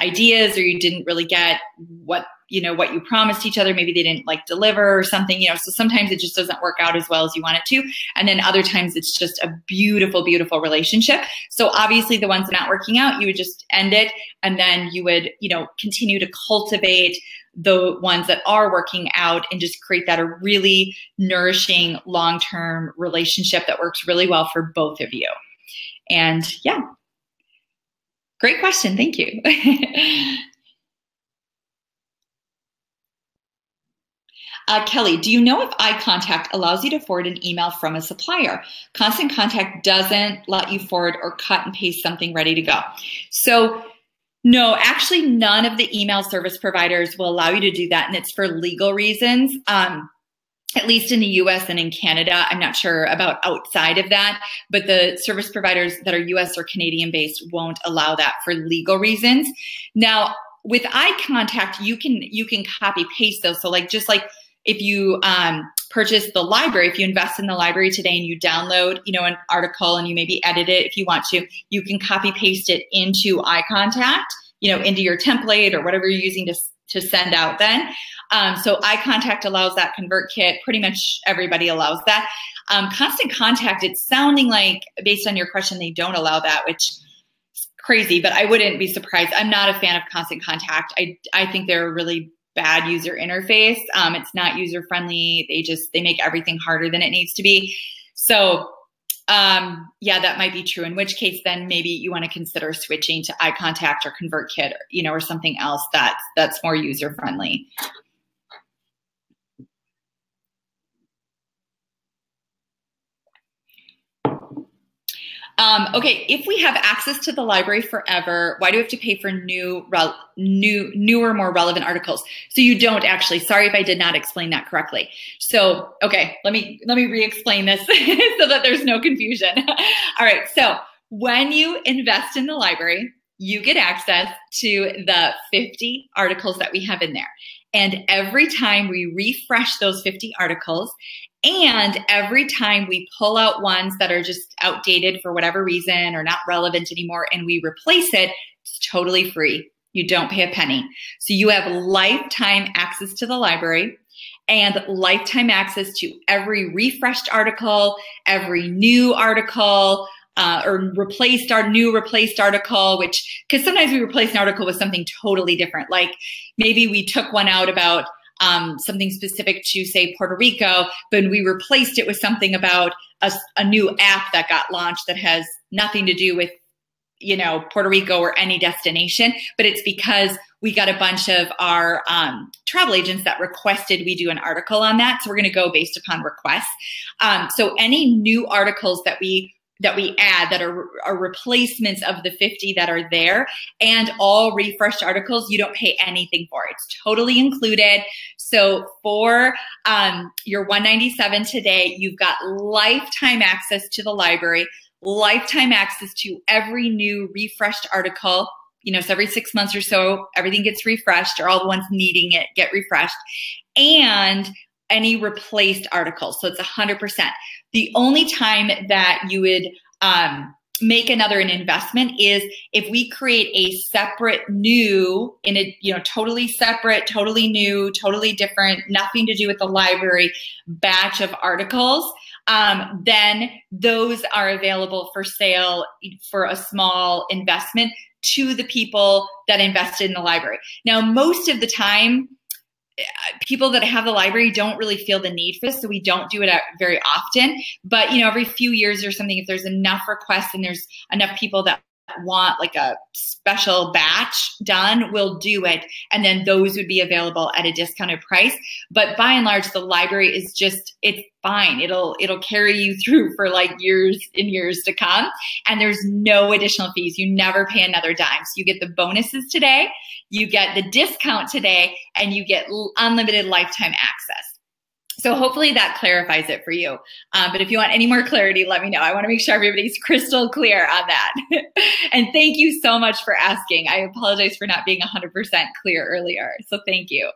S1: ideas, or you didn't really get what you promised each other. Maybe they didn't deliver or something, so sometimes it just doesn't work out as well as you want it to. And then other times it's just a beautiful, beautiful relationship. So obviously the ones not working out, you would just end it. And then you would, continue to cultivate the ones that are working out and just create that a really nourishing long-term relationship that works really well for both of you. And yeah, great question. Thank you. Kelly, do you know if eye contact allows you to forward an email from a supplier? Constant Contact doesn't let you forward or cut and paste something ready to go. So no, actually none of the email service providers will allow you to do that, and it's for legal reasons. At least in the US and in Canada. I'm not sure about outside of that, but the service providers that are US or Canadian based won't allow that for legal reasons. Now, with eye contact, you can copy paste those. So just like if you purchase the library, if you invest in the library today and you download, an article and you maybe edit it if you want to, you can copy paste it into eye contact, into your template or whatever you're using to send out then. So eye contact allows that. ConvertKit, pretty much everybody allows that. Constant Contact, it's sounding like, based on your question, they don't allow that, which is crazy, but I wouldn't be surprised. I'm not a fan of Constant Contact. I think they're a really bad user interface. It's not user friendly. They make everything harder than it needs to be. So yeah, that might be true. In which case, then maybe you want to consider switching to eye contact or ConvertKit, or something else that's more user friendly. Okay, if we have access to the library forever, why do we have to pay for newer, more relevant articles? So you don't actually. Sorry if I did not explain that correctly. So, okay, let me re-explain this so that there's no confusion. All right, so when you invest in the library, you get access to the 50 articles that we have in there. And every time we refresh those 50 articles, and every time we pull out ones that are just outdated for whatever reason or not relevant anymore and we replace it, it's totally free. You don't pay a penny. So you have lifetime access to the library and lifetime access to every refreshed article, every new article, or replaced article, because sometimes we replace an article with something totally different. Like maybe we took one out about something specific to, say, Puerto Rico, but we replaced it with something about a new app that got launched that has nothing to do with, Puerto Rico or any destination, but it's because we got a bunch of our travel agents that requested we do an article on that. So we're going to go based upon requests. So any new articles that we add that are replacements of the 50 that are there, and all refreshed articles, you don't pay anything for. It's totally included. So for your $197 today, you've got lifetime access to the library, lifetime access to every new refreshed article. So every 6 months or so, everything gets refreshed, or all the ones needing it get refreshed, and any replaced articles. So it's 100%. The only time that you would make an investment is if we create a separate new, in a totally separate, totally new, totally different, nothing to do with the library batch of articles, then those are available for sale for a small investment to the people that invested in the library. Now, most of the time, people that have the library don't really feel the need for this, so we don't do it very often. But every few years or something, if there's enough requests and there's enough people that want like a special batch done, we'll do it, and then those would be available at a discounted price. But by and large, the library is it's fine. It'll carry you through for like years and years to come, and there's no additional fees. You never pay another dime. So you get the bonuses today, you get the discount today, and you get unlimited lifetime access. So hopefully that clarifies it for you. But if you want any more clarity, let me know. I want to make sure everybody's crystal clear on that. And thank you so much for asking. I apologize for not being 100% clear earlier. So thank you.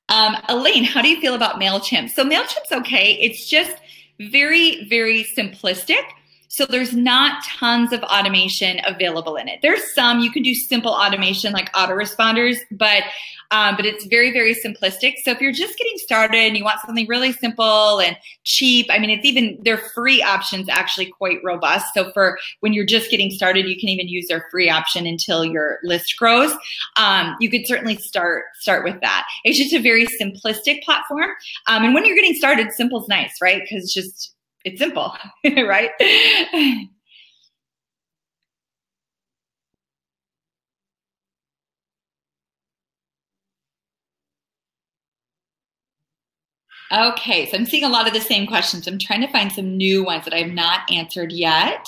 S1: Elaine, how do you feel about MailChimp? So MailChimp's okay. It's just very, very simplistic. So there's not tons of automation available in it. There's some, you can do simple automation like autoresponders, but it's very, very simplistic. So if you're just getting started and you want something really simple and cheap, I mean, their free option's actually quite robust. So for when you're just getting started, you can even use their free option until your list grows. You could certainly start with that. It's just a very simplistic platform. And when you're getting started, simple's nice, right? Because it's simple, right? Okay, so I'm seeing a lot of the same questions. I'm trying to find some new ones that I have not answered yet.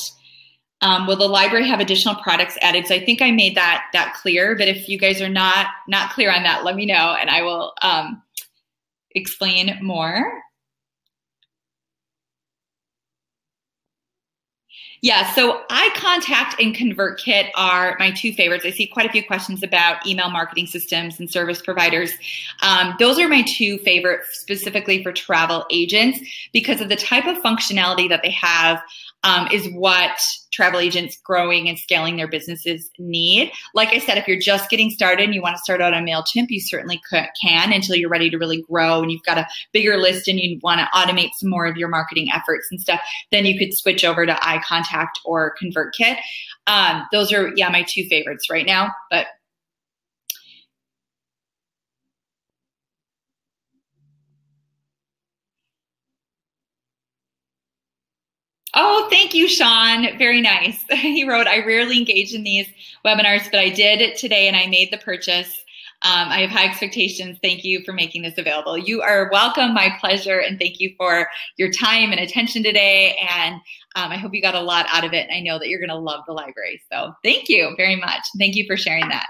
S1: Will the library have additional products added? So I think I made that clear, but if you guys are not clear on that, let me know and I will explain more. Yeah, so iContact and ConvertKit are my two favorites. I see quite a few questions about email marketing systems and service providers. Those are my two favorites specifically for travel agents because of the type of functionality that they have is what travel agents growing and scaling their businesses need. Like I said, if you're just getting started and you want to start out on MailChimp, you certainly can until you're ready to really grow and you've got a bigger list and you want to automate some more of your marketing efforts and stuff, then you could switch over to iContact or ConvertKit. Those are, my two favorites right now, but oh, thank you, Sean. Very nice. He wrote, I rarely engage in these webinars, but I did it today and I made the purchase. I have high expectations. Thank you for making this available. You are welcome. My pleasure. And thank you for your time and attention today. And I hope you got a lot out of it. I know that you're going to love the library. So thank you very much. Thank you for sharing that.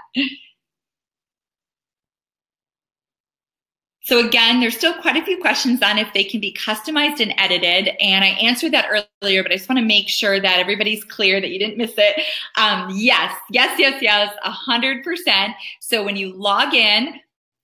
S1: So again, there's still quite a few questions on if they can be customized and edited. And I answered that earlier, but I just want to make sure that everybody's clear that you didn't miss it. Yes, 100%. So when you log in,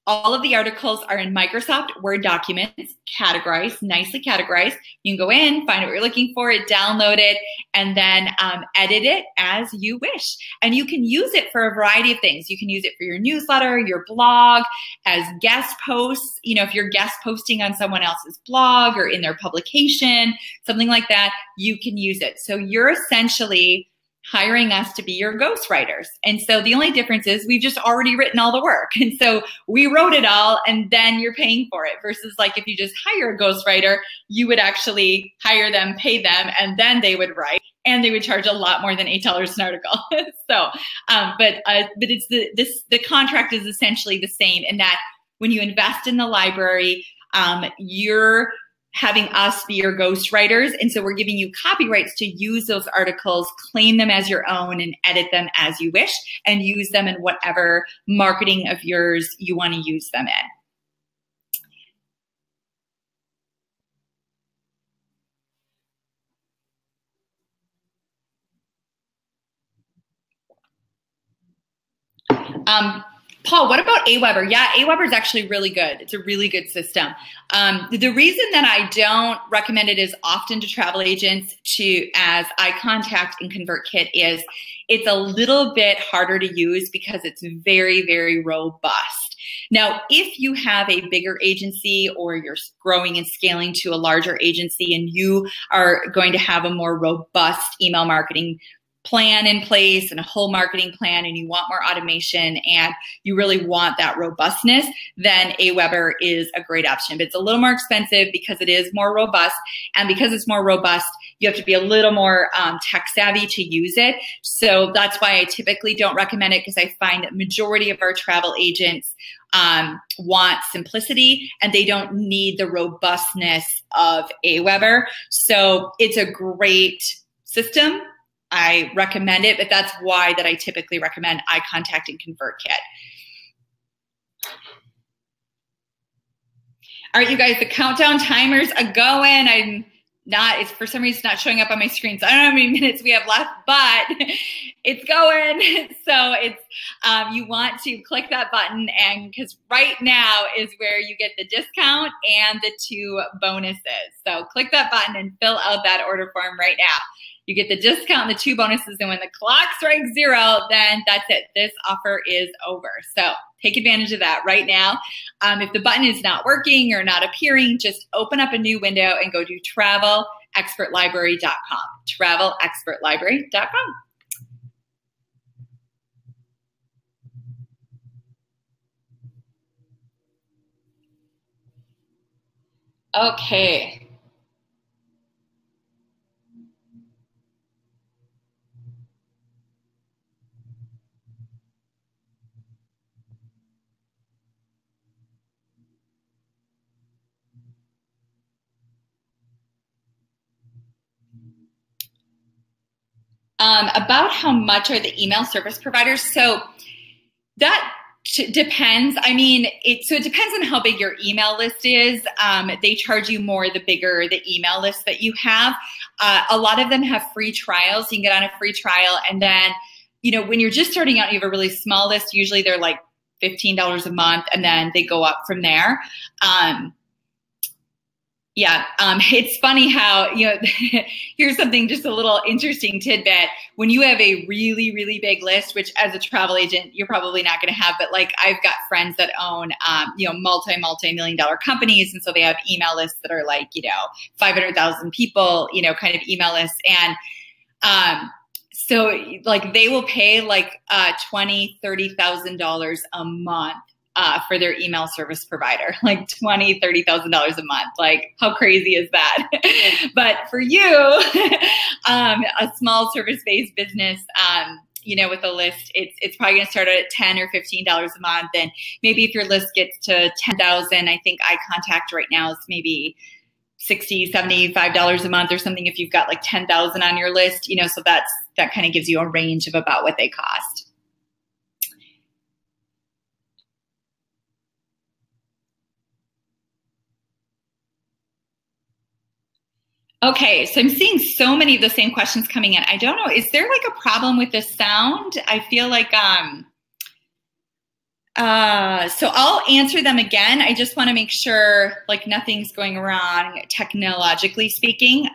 S1: all of the articles are in Microsoft Word documents, categorized, nicely categorized. You can go in, find what you're looking for, download it, and then edit it as you wish. And you can use it for a variety of things. You can use it for your newsletter, your blog, as guest posts. If you're guest posting on someone else's blog or in their publication, something like that, you can use it. So you're essentially hiring us to be your ghostwriters. And so the only difference is we've just already written all the work. And so we wrote it all and then you're paying for it versus like if you just hire a ~ghostwriter, you would actually hire them, pay them, and then they would write and they would charge a lot more than $8 an article. So, but it's the contract is essentially the same in that when you invest in the library, you're having us be your ghostwriters. And so we're giving you copyrights to use those articles, claim them as your own and edit them as you wish and use them in whatever marketing of yours you want to use them in. Paul, what about Aweber? Yeah, Aweber is actually really good. It's a really good system. The reason that I don't recommend it as often to travel agents as iContact and ConvertKit is it's a little bit harder to use because it's very, very robust. Now, if you have a bigger agency or you're growing and scaling to a larger agency and you are going to have a more robust email marketing plan in place and a whole marketing plan and you want more automation and you really want that robustness, then Aweber is a great option. But it's a little more expensive because it is more robust. And because it's more robust, you have to be a little more tech savvy to use it. So that's why I typically don't recommend it, because I find that majority of our travel agents want simplicity and they don't need the robustness of Aweber. So it's a great system. I recommend it, but that's why that I typically recommend iContact and ConvertKit. All right, you guys, the countdown timers are going. It's for some reason not showing up on my screen, so I don't know how many minutes we have left, but it's going. So it's you want to click that button, and because right now is where you get the discount and the 2 bonuses. So click that button and fill out that order form right now. You get the discount and the 2 bonuses, and when the clock strikes 0, then that's it. This offer is over. So take advantage of that right now. If the button is not working or not appearing, just open up a new window and go to travelexpertlibrary.com. travelexpertlibrary.com. Okay. About how much are the email service providers? So that depends. I mean, it depends on how big your email list is. They charge you more the bigger the email list that you have. A lot of them have free trials. You can get on a free trial, and then, when you're just starting out, you have a really small list. Usually they're like $15 a month, and then they go up from there. It's funny how, here's something, just a little interesting tidbit. When you have a really, really big list, which as a travel agent, you're probably not going to have, but like I've got friends that own, multi-million-dollar companies. And so they have email lists that are like, 500,000 people, kind of email lists. And, so like they will pay like $20,000, $30,000 a month for their email service provider, like $20,000, $30,000 a month. Like, how crazy is that? But for you, a small service-based business, with a list, it's probably going to start at $10 or $15 a month. And maybe if your list gets to 10,000, I think iContact right now is maybe $60, $75 a month or something. If you've got like 10,000 on your list, so that kind of gives you a range of about what they cost. Okay, so I'm seeing so many of the same questions coming in. I don't know, is there like a problem with the sound? I feel like, so I'll answer them again. I just want to make sure like nothing's going wrong technologically speaking.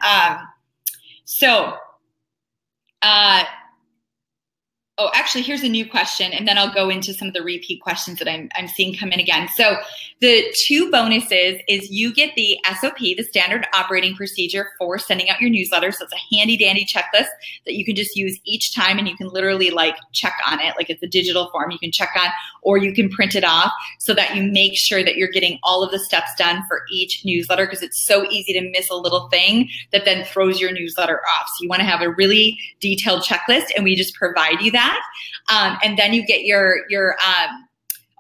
S1: Oh, actually, here's a new question, and then I'll go into some of the repeat questions that I'm seeing come in again. So the 2 bonuses is you get the SOP, the standard operating procedure for sending out your newsletter. So it's a handy dandy checklist that you can just use each time, and you can literally like check on it. Like it's a digital form you can check on, or you can print it off so that you make sure that you're getting all of the steps done for each newsletter, because it's so easy to miss a little thing that then throws your newsletter off. So you want to have a really detailed checklist, and we just provide you that. And then you get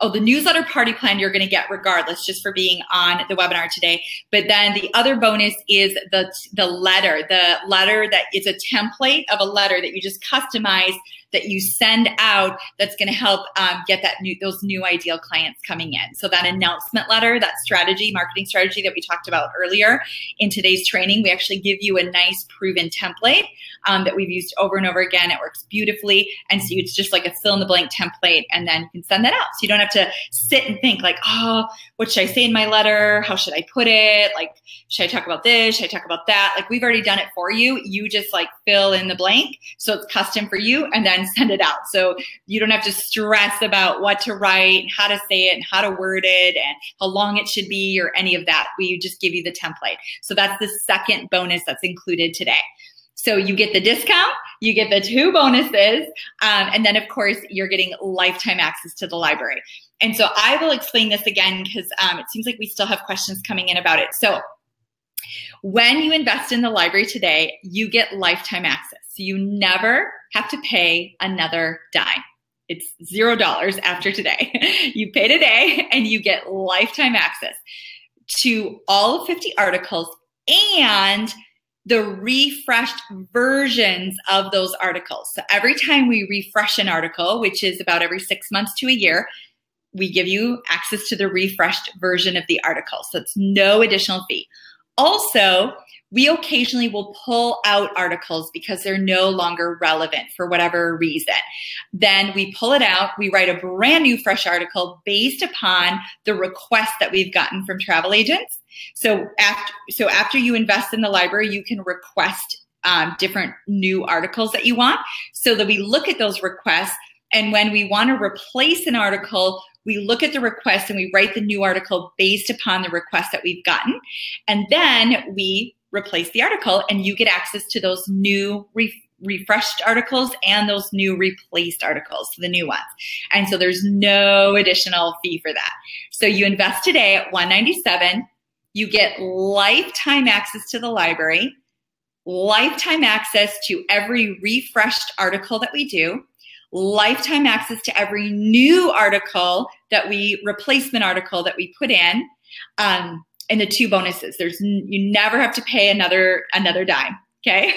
S1: the newsletter party plan you're going to get regardless, just for being on the webinar today. But then the other bonus is the letter that is a template of a letter that you just customize that you send out that's going to help get those new ideal clients coming in. So that announcement letter, that marketing strategy that we talked about earlier in today's training, we actually give you a nice proven template that we've used over and over again. It works beautifully. And so it's just like a fill in the blank template, and then you can send that out. So you don't have to sit and think like, oh, what should I say in my letter? How should I put it? Like, should I talk about this? Should I talk about that? Like, we've already done it for you. You just like fill in the blank. So it's custom for you, and then send it out. So you don't have to stress about what to write, how to say it, and how to word it, and how long it should be, or any of that. We just give you the template. So that's the second bonus that's included today. So you get the discount, you get the 2 bonuses, and then of course you're getting lifetime access to the library. And so I will explain this again because it seems like we still have questions coming in about it. So when you invest in the library today, you get lifetime access. So you never have to pay another dime. It's $0 after today. You pay today and you get lifetime access to all 50 articles and the refreshed versions of those articles. So every time we refresh an article, which is about every 6 months to a year, we give you access to the refreshed version of the article. So it's no additional fee. Also, we occasionally will pull out articles because they're no longer relevant for whatever reason. Then we pull it out, we write a brand new fresh article based upon the request that we've gotten from travel agents. So after you invest in the library, you can request different new articles that you want. So that we look at those requests, and when we want to replace an article, we look at the request and we write the new article based upon the request that we've gotten. And then we replace the article, and you get access to those new refreshed articles and those new replaced articles, the new ones. And so there's no additional fee for that. So you invest today at $197. You get lifetime access to the library, lifetime access to every refreshed article that we do, lifetime access to every new article replacement article that we put in, and the 2 bonuses. You never have to pay another dime. Okay.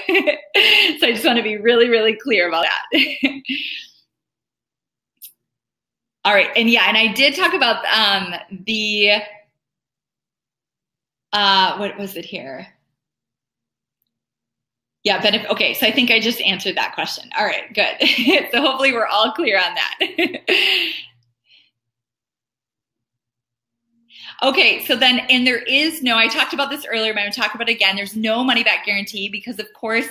S1: So I just want to be really, really clear about that. All right. And yeah, and I did talk about what was it here? Yeah, okay, so I think I just answered that question. All right, good. So hopefully we're all clear on that. Okay, so then, and there is no, I talked about this earlier, but I'm going to talk about it again. There's no money back guarantee because, of course,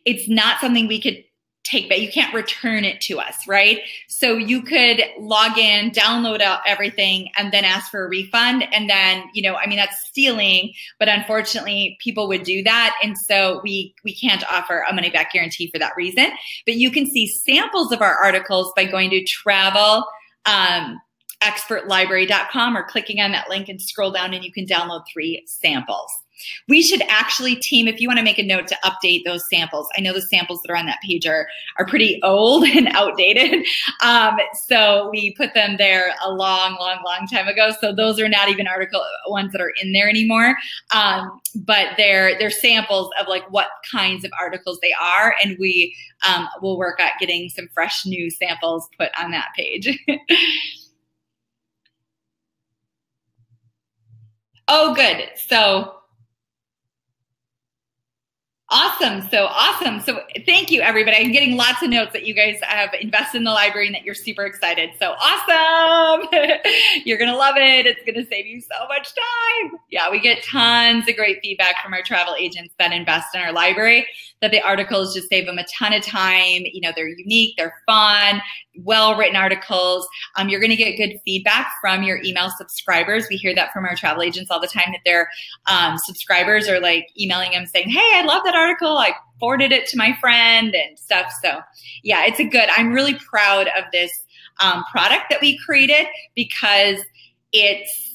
S1: it's not something we could take back. You can't return it to us, right? So you could log in, download out everything, and then ask for a refund. And then, I mean, that's stealing, but unfortunately people would do that. And so we can't offer a money back guarantee for that reason. But you can see samples of our articles by going to expertlibrary.com or clicking on that link and scroll down, and you can download 3 samples. We should actually, team, if you want to make a note to update those samples. I know the samples that are on that page are pretty old and outdated. So we put them there a long time ago. So those are not even article ones that are in there anymore. But they're samples of like what kinds of articles they are. And we will work at getting some fresh new samples put on that page. Oh, good. So awesome. So awesome. So thank you, everybody. I'm getting lots of notes that you guys have invested in the library and that you're super excited. So awesome. You're going to love it. It's going to save you so much time. Yeah, we get tons of great feedback from our travel agents that invest in our library, that the articles just save them a ton of time. They're unique, they're fun, well-written articles. You're going to get good feedback from your email subscribers. We hear that from our travel agents all the time, that their subscribers are like emailing them saying, hey, I love that article. I forwarded it to my friend and stuff. So yeah, I'm really proud of this product that we created because it's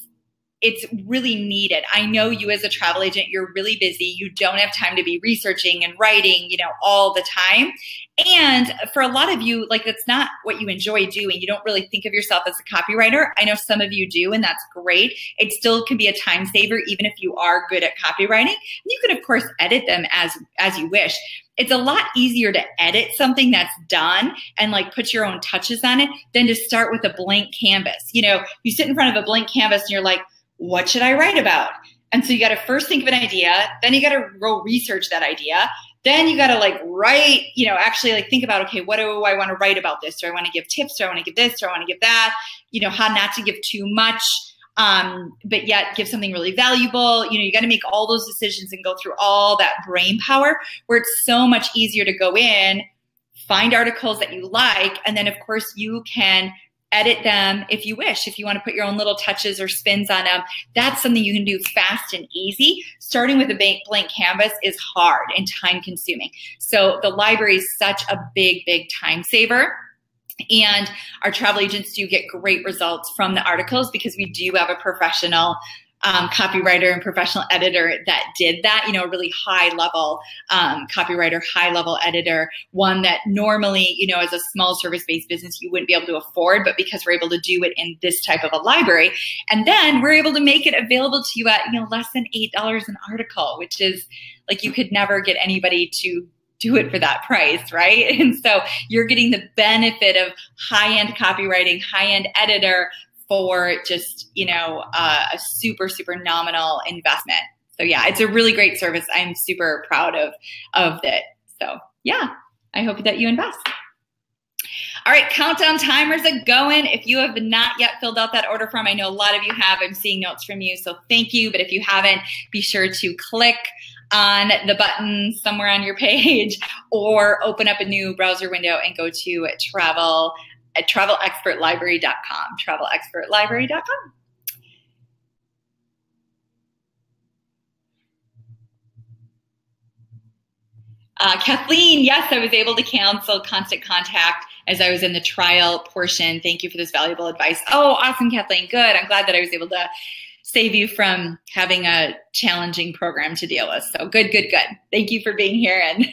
S1: it's really needed. I know you as a travel agent, you're really busy. You don't have time to be researching and writing, all the time. And for a lot of you, like, that's not what you enjoy doing. You don't really think of yourself as a copywriter. I know some of you do, and that's great. It still can be a time saver, even if you are good at copywriting. And you can, of course, edit them as you wish. It's a lot easier to edit something that's done and like put your own touches on it than to start with a blank canvas. You sit in front of a blank canvas and you're like, what should I write about? And so you got to first think of an idea, then you got to go research that idea. Then you got to like write, actually like think about, okay, what do I want to write about this? Do I want to give tips? Do I want to give this? Do I want to give that? How not to give too much, but yet give something really valuable. You got to make all those decisions and go through all that brain power, where it's so much easier to go in, find articles that you like, and then of course you can edit them if you wish. If you want to put your own little touches or spins on them, that's something you can do fast and easy. Starting with a blank canvas is hard and time consuming. So the library is such a big, big time saver. And our travel agents do get great results from the articles because we do have a professional copywriter and professional editor that did that, a really high level copywriter, high level editor, one that normally, as a small service-based business, you wouldn't be able to afford, but because we're able to do it in this type of a library, and then we're able to make it available to you at, less than $8 an article, which is like, you could never get anybody to do it for that price, right? And so you're getting the benefit of high-end copywriting, high-end editor, for just, a super, super nominal investment. So yeah, it's a really great service. I'm super proud of it. So yeah, I hope that you invest. All right, countdown timers are going. If you have not yet filled out that order form, I know a lot of you have. I'm seeing notes from you, so thank you. But if you haven't, be sure to click on the button somewhere on your page or open up a new browser window and go to travelexpertlibrary.com, travelexpertlibrary.com. Kathleen, yes, I was able to cancel Constant Contact as I was in the trial portion. Thank you for this valuable advice. Oh, awesome, Kathleen. Good. I'm glad that I was able to save you from having a challenging program to deal with. So good, good, good. Thank you for being here. And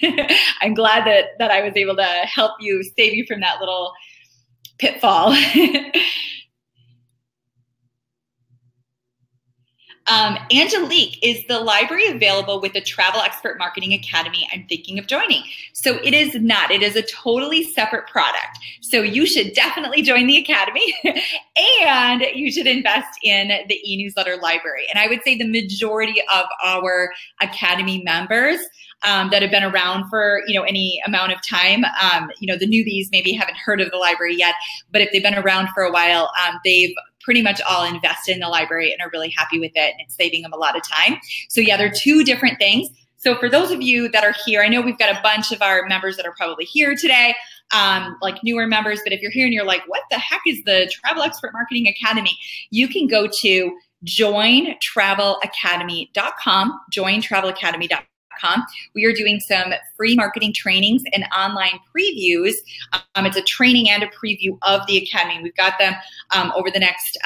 S1: I'm glad that I was able to help you, save you from that little pitfall. Angelique, is the library available with the Travel Expert Marketing Academy I'm thinking of joining? So it is not. It is a totally separate product. So you should definitely join the Academy and you should invest in the e-newsletter library. And I would say the majority of our Academy members that have been around for, any amount of time, the newbies maybe haven't heard of the library yet, but if they've been around for a while, they've pretty much all invested in the library and are really happy with it, and it's saving them a lot of time. So yeah, they're two different things. So for those of you that are here, I know we've got a bunch of our members that are probably here today, like newer members, but if you're here and you're like, what the heck is the Travel Expert Marketing Academy? You can go to jointravelacademy.com, jointravelacademy.com. We are doing some free marketing trainings and online previews. It's a training and a preview of the Academy. We've got them over the next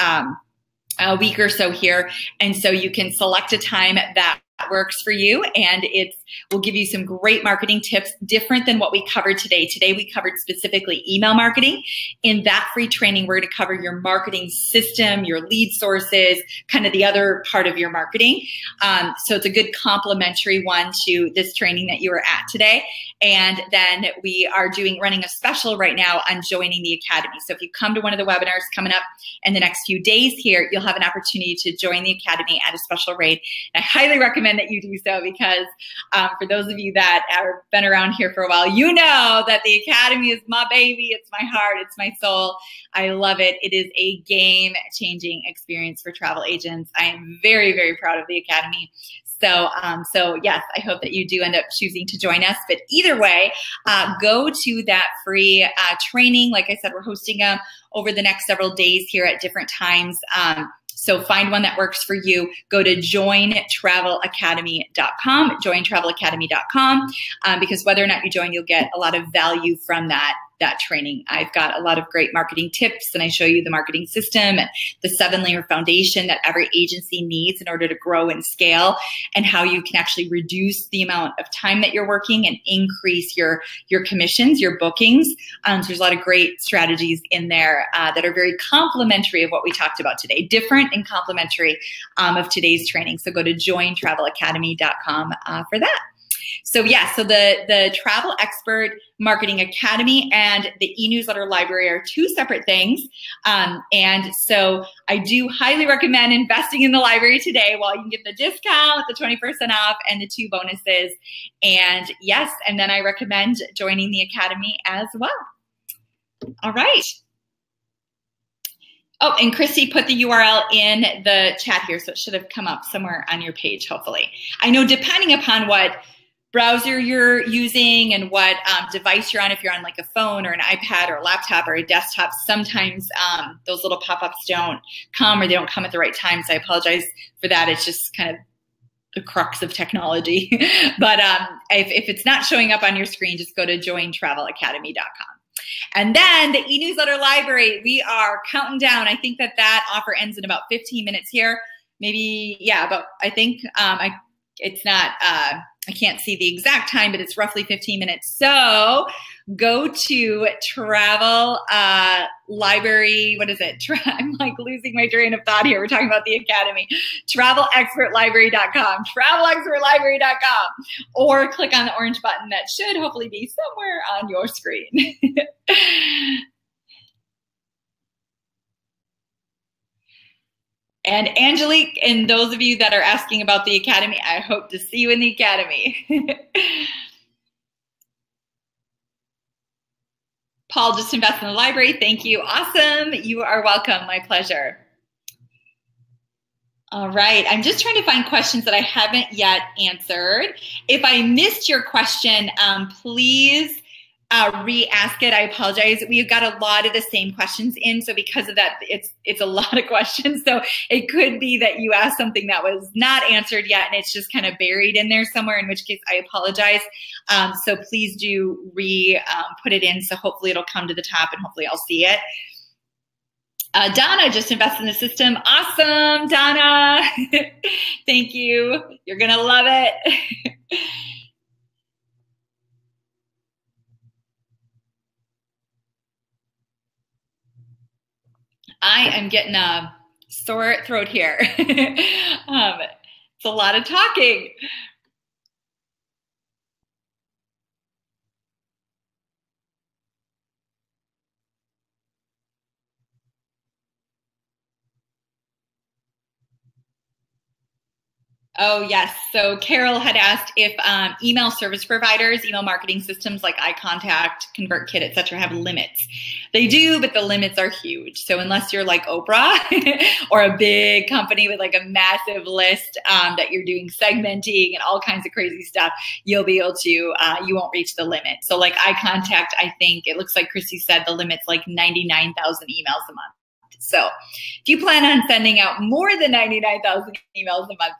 S1: week or so here. And so you can select a time that works for you, and it will give you some great marketing tips different than what we covered today. Today we covered specifically email marketing. In that free training, we're going to cover your marketing system, your lead sources, kind of the other part of your marketing. So it's a good complementary one to this training that you were at today. And then we are running a special right now on joining the Academy. So if you come to one of the webinars coming up in the next few days here, you'll have an opportunity to join the Academy at a special rate. And I highly recommend that you do so, because for those of you that have been around here for a while, you know that the Academy is my baby. It's my heart. It's my soul. I love it. It is a game-changing experience for travel agents. I am very, very proud of the Academy. So yes, I hope that you do end up choosing to join us. But either way, go to that free training. Like I said, we're hosting them over the next several days here at different times. So find one that works for you. Go to jointravelacademy.com, jointravelacademy.com, because whether or not you join, you'll get a lot of value from that that training. I've got a lot of great marketing tips, and I show you the marketing system and the 7-layer foundation that every agency needs in order to grow and scale, and how you can actually reduce the amount of time that you're working and increase your commissions, your bookings. So there's a lot of great strategies in there that are very complementary of what we talked about today, different and complementary of today's training. So go to jointravelacademy.com for that. So yeah, so the Travel Expert Marketing Academy and the e-newsletter library are two separate things. And so I do highly recommend investing in the library today while you can get the discount, the 20% off, and the 2 bonuses. And yes, and then I recommend joining the Academy as well. All right. Oh, and Christy put the URL in the chat here, so it should have come up somewhere on your page, hopefully. I know depending upon what browser you're using and what device you're on, if you're on like a phone or an iPad or a laptop or a desktop, sometimes those little pop-ups don't come, or they don't come at the right time. So I apologize for that. It's just kind of the crux of technology. But if it's not showing up on your screen, just go to jointravelacademy.com. And then the e-newsletter library, we are counting down. I think that offer ends in about 15 minutes here. Maybe, yeah, but I think it's not, I can't see the exact time, but it's roughly 15 minutes. So go to travel library, what is it? I'm like losing my train of thought here. We're talking about the Academy. TravelExpertLibrary.com, TravelExpertLibrary.com, or click on the orange button that should hopefully be somewhere on your screen. And Angelique, and those of you that are asking about the Academy, I hope to see you in the Academy. Paul, just invest in the library. Thank you. Awesome. You are welcome. My pleasure. All right. I'm just trying to find questions that I haven't yet answered. If I missed your question, please re-ask it. I apologize. We've got a lot of the same questions in, so because of that, it's a lot of questions. So it could be that you asked something that was not answered yet, and it's just kind of buried in there somewhere, in which case I apologize. So please do put it in, so hopefully it'll come to the top and hopefully I'll see it. Donna just invested in the system. Awesome, Donna. Thank you. You're going to love it. I am getting a sore throat here. It's a lot of talking. Oh, yes. So Carol had asked if email service providers, email marketing systems like iContact, ConvertKit, et cetera, have limits. They do, but the limits are huge. So unless you're like Oprah or a big company with like a massive list that you're doing segmenting and all kinds of crazy stuff, you'll be able to, you won't reach the limit. So like iContact, I think it looks like Christy said the limit's like 99,000 emails a month. So if you plan on sending out more than 99,000 emails a month,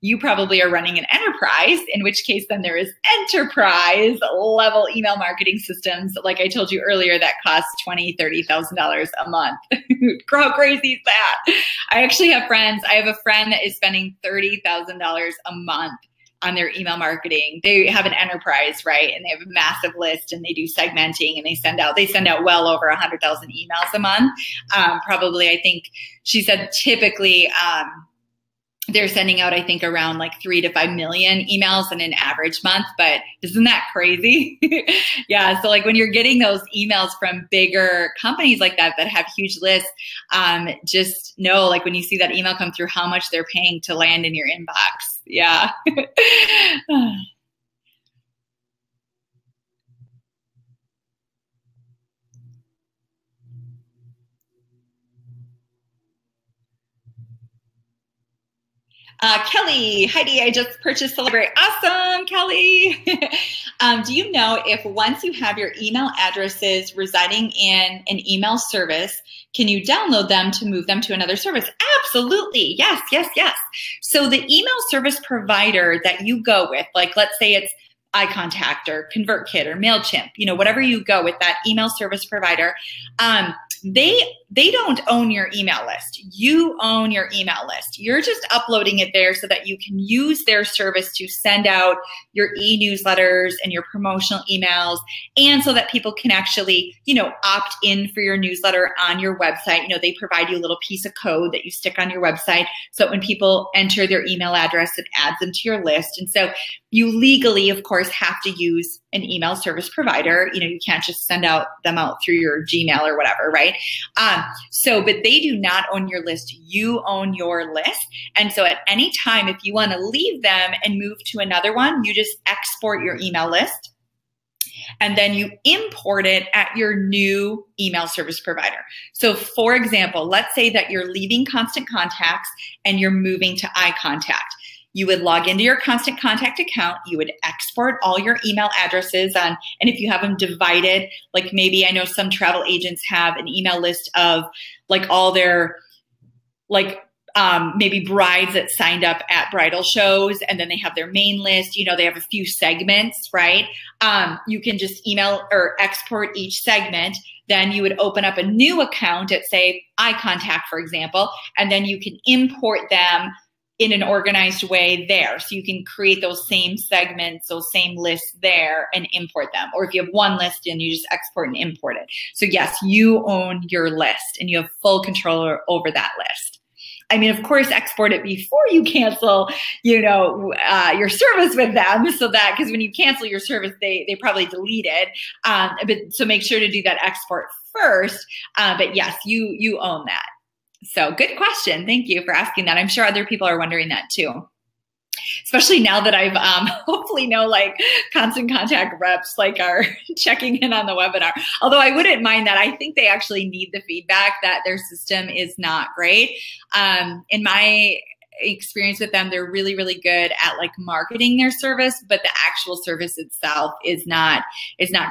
S1: you probably are running an enterprise, in which case then there is enterprise level email marketing systems, like I told you earlier, that cost $20,000, $30,000 a month. How crazy is that? I actually have friends. I have a friend that is spending $30,000 a month on their email marketing. They have an enterprise, right? And they have a massive list, and they do segmenting, and they send out well over 100,000 emails a month. Probably, I think she said typically, they're sending out, I think, around like 3 to 5 million emails in an average month. But isn't that crazy? Yeah. So like when you're getting those emails from bigger companies like that have huge lists, just know, like when you see that email come through, how much they're paying to land in your inbox. Yeah. Kelly, Heidi, I just purchased the library. Awesome, Kelly. Do you know if once you have your email addresses residing in an email service, can you download them to move them to another service? Absolutely. Yes, yes, yes. So the email service provider that you go with, like let's say it's iContact or ConvertKit or MailChimp, whatever you go with that email service provider, they don't own your email list. You own your email list. You're just uploading it there so that you can use their service to send out your e-newsletters and your promotional emails, and so that people can actually, opt in for your newsletter on your website. They provide you a little piece of code that you stick on your website so that when people enter their email address, it adds them to your list. And so you legally, of course, have to use an email service provider. You can't just send them out through your Gmail or whatever, right? But they do not own your list. You own your list. And so at any time, if you want to leave them and move to another one, you just export your email list, and then you import it at your new email service provider. So for example, let's say that you're leaving Constant Contacts and you're moving to iContact. You would log into your Constant Contact account. You would export all your email addresses and if you have them divided, like maybe I know some travel agents have an email list of like all their, maybe brides that signed up at bridal shows, and then they have their main list. They have a few segments, right? You can just email or export each segment. Then you would open up a new account at, say, iContact, for example, and then you can import them in an organized way there. So you can create those same segments, those same lists there and import them. Or if you have one list and you just export and import it. So yes, you own your list and you have full control over that list. I mean, of course, export it before you cancel, your service with them, so that, because when you cancel your service, they probably delete it. So make sure to do that export first. But yes, you own that. So good question. Thank you for asking that. I'm sure other people are wondering that too. Especially now that I've hopefully know Constant Contact reps are checking in on the webinar. Although I wouldn't mind that. I think they actually need the feedback that their system is not great. In my experience with them, they're really, really good at marketing their service, but the actual service itself is not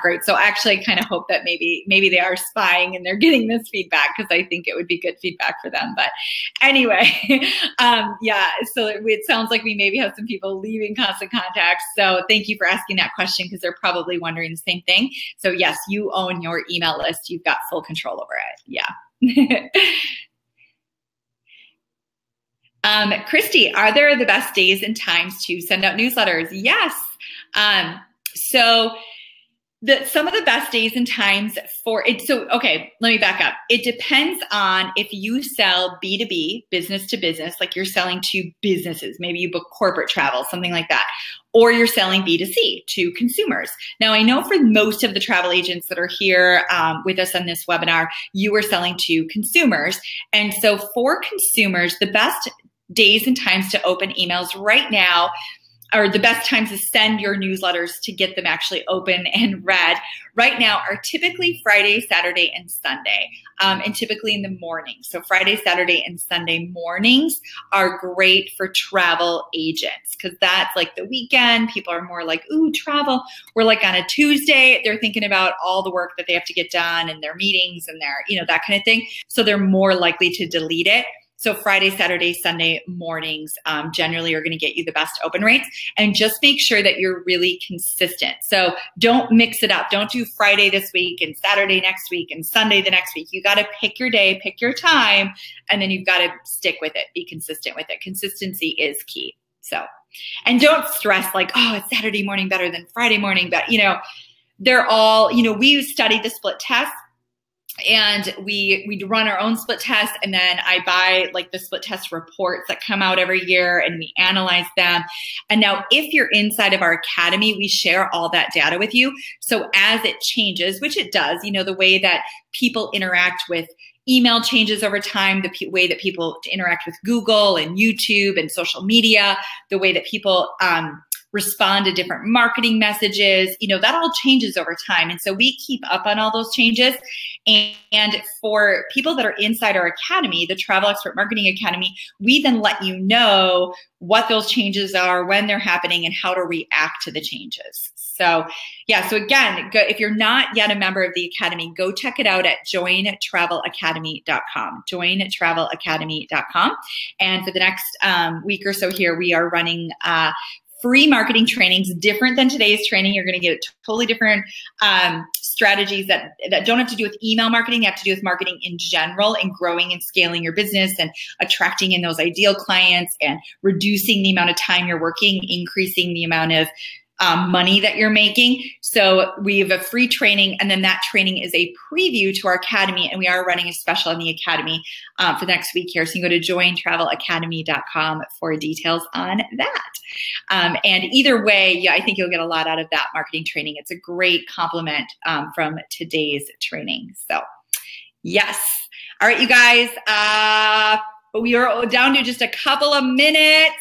S1: great. So actually I kind of hope that maybe they are spying and they're getting this feedback, because I think it would be good feedback for them. But anyway, yeah, so it sounds like we maybe have some people leaving Constant Contacts. So thank you for asking that question, because they're probably wondering the same thing. So yes, you own your email list. You've got full control over it. Yeah. Christy, are there the best days and times to send out newsletters? Yes. So some of the best days and times for it. So, okay, let me back up. It depends on if you sell B2B, business to business, like you're selling to businesses, maybe you book corporate travel, something like that, or you're selling B2C to consumers. Now, I know for most of the travel agents that are here with us on this webinar, you are selling to consumers. And so for consumers, the best days and times to open emails right now, or the best times to send your newsletters to get them actually open and read right now, are typically Friday, Saturday, and Sunday, and typically in the morning. So Friday, Saturday, and Sunday mornings are great for travel agents, because that's the weekend. People are more ooh, travel. We're on a Tuesday, they're thinking about all the work that they have to get done and their meetings and their, that kind of thing. So they're more likely to delete it. So Friday, Saturday, Sunday mornings generally are going to get you the best open rates. And just make sure that you're really consistent. So don't mix it up. Don't do Friday this week and Saturday next week and Sunday the next week. You got to pick your day, pick your time, and then you've got to stick with it. Be consistent with it. Consistency is key. So, and don't stress oh, it's Saturday morning better than Friday morning. But, they're all, we studied the split test. And we run our own split test, and then I buy the split test reports that come out every year, and we analyze them. And now if you're inside of our academy, we share all that data with you. So as it changes, which it does, the way that people interact with email changes over time, the way that people interact with Google and YouTube and social media, the way that people respond to different marketing messages, that all changes over time. And so we keep up on all those changes. And for people that are inside our academy, the Travel Expert Marketing Academy, we then let you know what those changes are, when they're happening, and how to react to the changes. So yeah, so again, if you're not yet a member of the Academy, go check it out at jointravelacademy.com, jointravelacademy.com. And for the next week or so here, we are running free marketing trainings, different than today's training. You're going to get totally different strategies that don't have to do with email marketing. They have to do with marketing in general and growing and scaling your business and attracting in those ideal clients and reducing the amount of time you're working, increasing the amount of money that you're making. So we have a free training, and then that training is a preview to our academy, and we are running a special on the academy for next week here. So you can go to jointraveleacademy.com for details on that. And either way, yeah, I think you'll get a lot out of that marketing training. It's a great complement from today's training. So yes. All right, you guys, we are down to just a couple of minutes.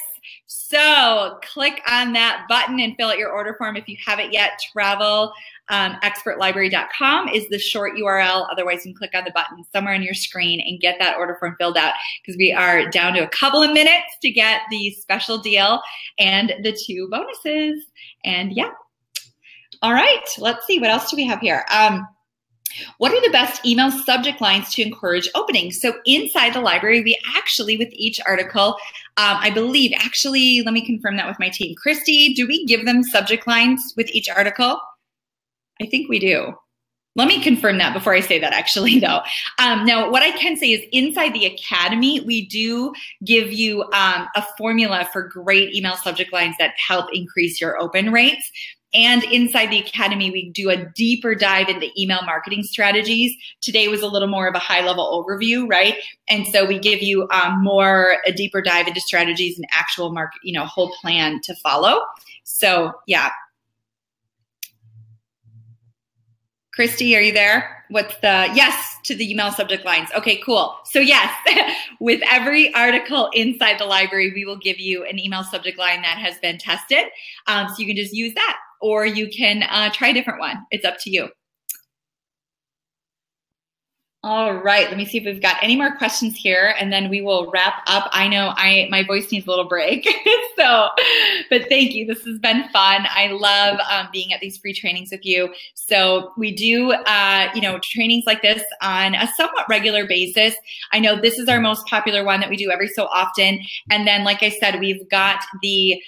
S1: So click on that button and fill out your order form if you haven't yet. TravelExpertLibrary.com is the short URL. Otherwise, you can click on the button somewhere on your screen and get that order form filled out, because we are down to a couple of minutes to get the special deal and the 2 bonuses. And yeah. All right, let's see. What else do we have here? What are the best email subject lines to encourage openings? So inside the library, we actually, with each article, I believe, actually, let me confirm that with my team. Christy, do we give them subject lines with each article? I think we do. Let me confirm that before I say that, actually, though. Now, what I can say is inside the academy, we do give you a formula for great email subject lines that help increase your open rates. And inside the academy, we do a deeper dive into email marketing strategies. Today was a little more of a high-level overview, right? And so we give you a deeper dive into strategies and actual market, whole plan to follow. So yeah. Christy, are you there? What's the yes to the email subject lines? Okay, cool. So yes, with every article inside the library, we will give you an email subject line that has been tested. So you can just use that, or you can try a different one. It's up to you. All right, let me see if we've got any more questions here, and then we will wrap up. I know my voice needs a little break, but thank you. This has been fun. I love being at these free trainings with you. So we do, trainings like this on a somewhat regular basis. I know this is our most popular one that we do every so often. And then, like I said, we've got the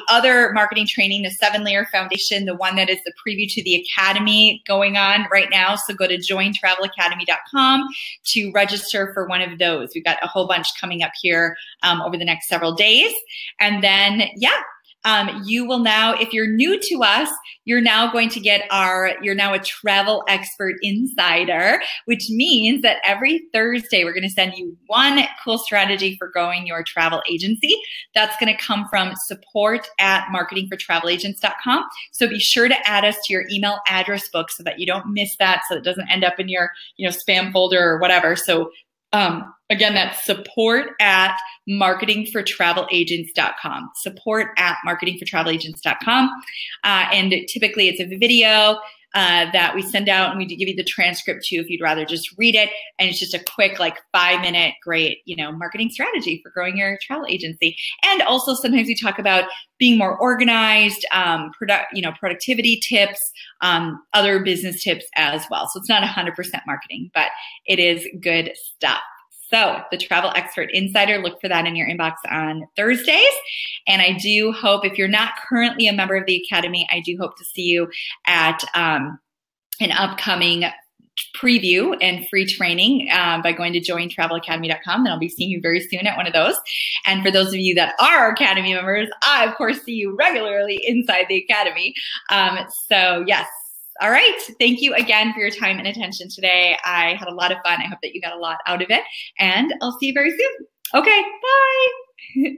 S1: other marketing training, the 7-layer foundation, the one that is the preview to the academy going on right now. So go to jointraveleacademy.com to register for one of those. We've got a whole bunch coming up here over the next several days. And then, yeah, you will now, if you're new to us, you're now going to get you're now a Travel Expert Insider, which means that every Thursday, we're going to send you one cool strategy for growing your travel agency. That's going to come from support@marketingfortravelagents.com. So be sure to add us to your email address book so that you don't miss that, so it doesn't end up in your, spam folder or whatever. So again, that's support@marketingfortravelagents.com. Support@marketingfortravelagents.com. And typically it's a video that we send out, and we do give you the transcript too if you'd rather just read it. And it's just a quick 5-minute great, marketing strategy for growing your travel agency. And also sometimes we talk about being more organized, productivity tips, other business tips as well. So it's not 100% marketing, but it is good stuff. So the Travel Expert Insider, look for that in your inbox on Thursdays. And I do hope, if you're not currently a member of the Academy, I do hope to see you at an upcoming preview and free training by going to jointraveleacademy.com. Then I'll be seeing you very soon at one of those. And for those of you that are Academy members, I, of course, see you regularly inside the Academy. So yes. All right. Thank you again for your time and attention today. I had a lot of fun. I hope that you got a lot out of it, and I'll see you very soon. Okay. Bye.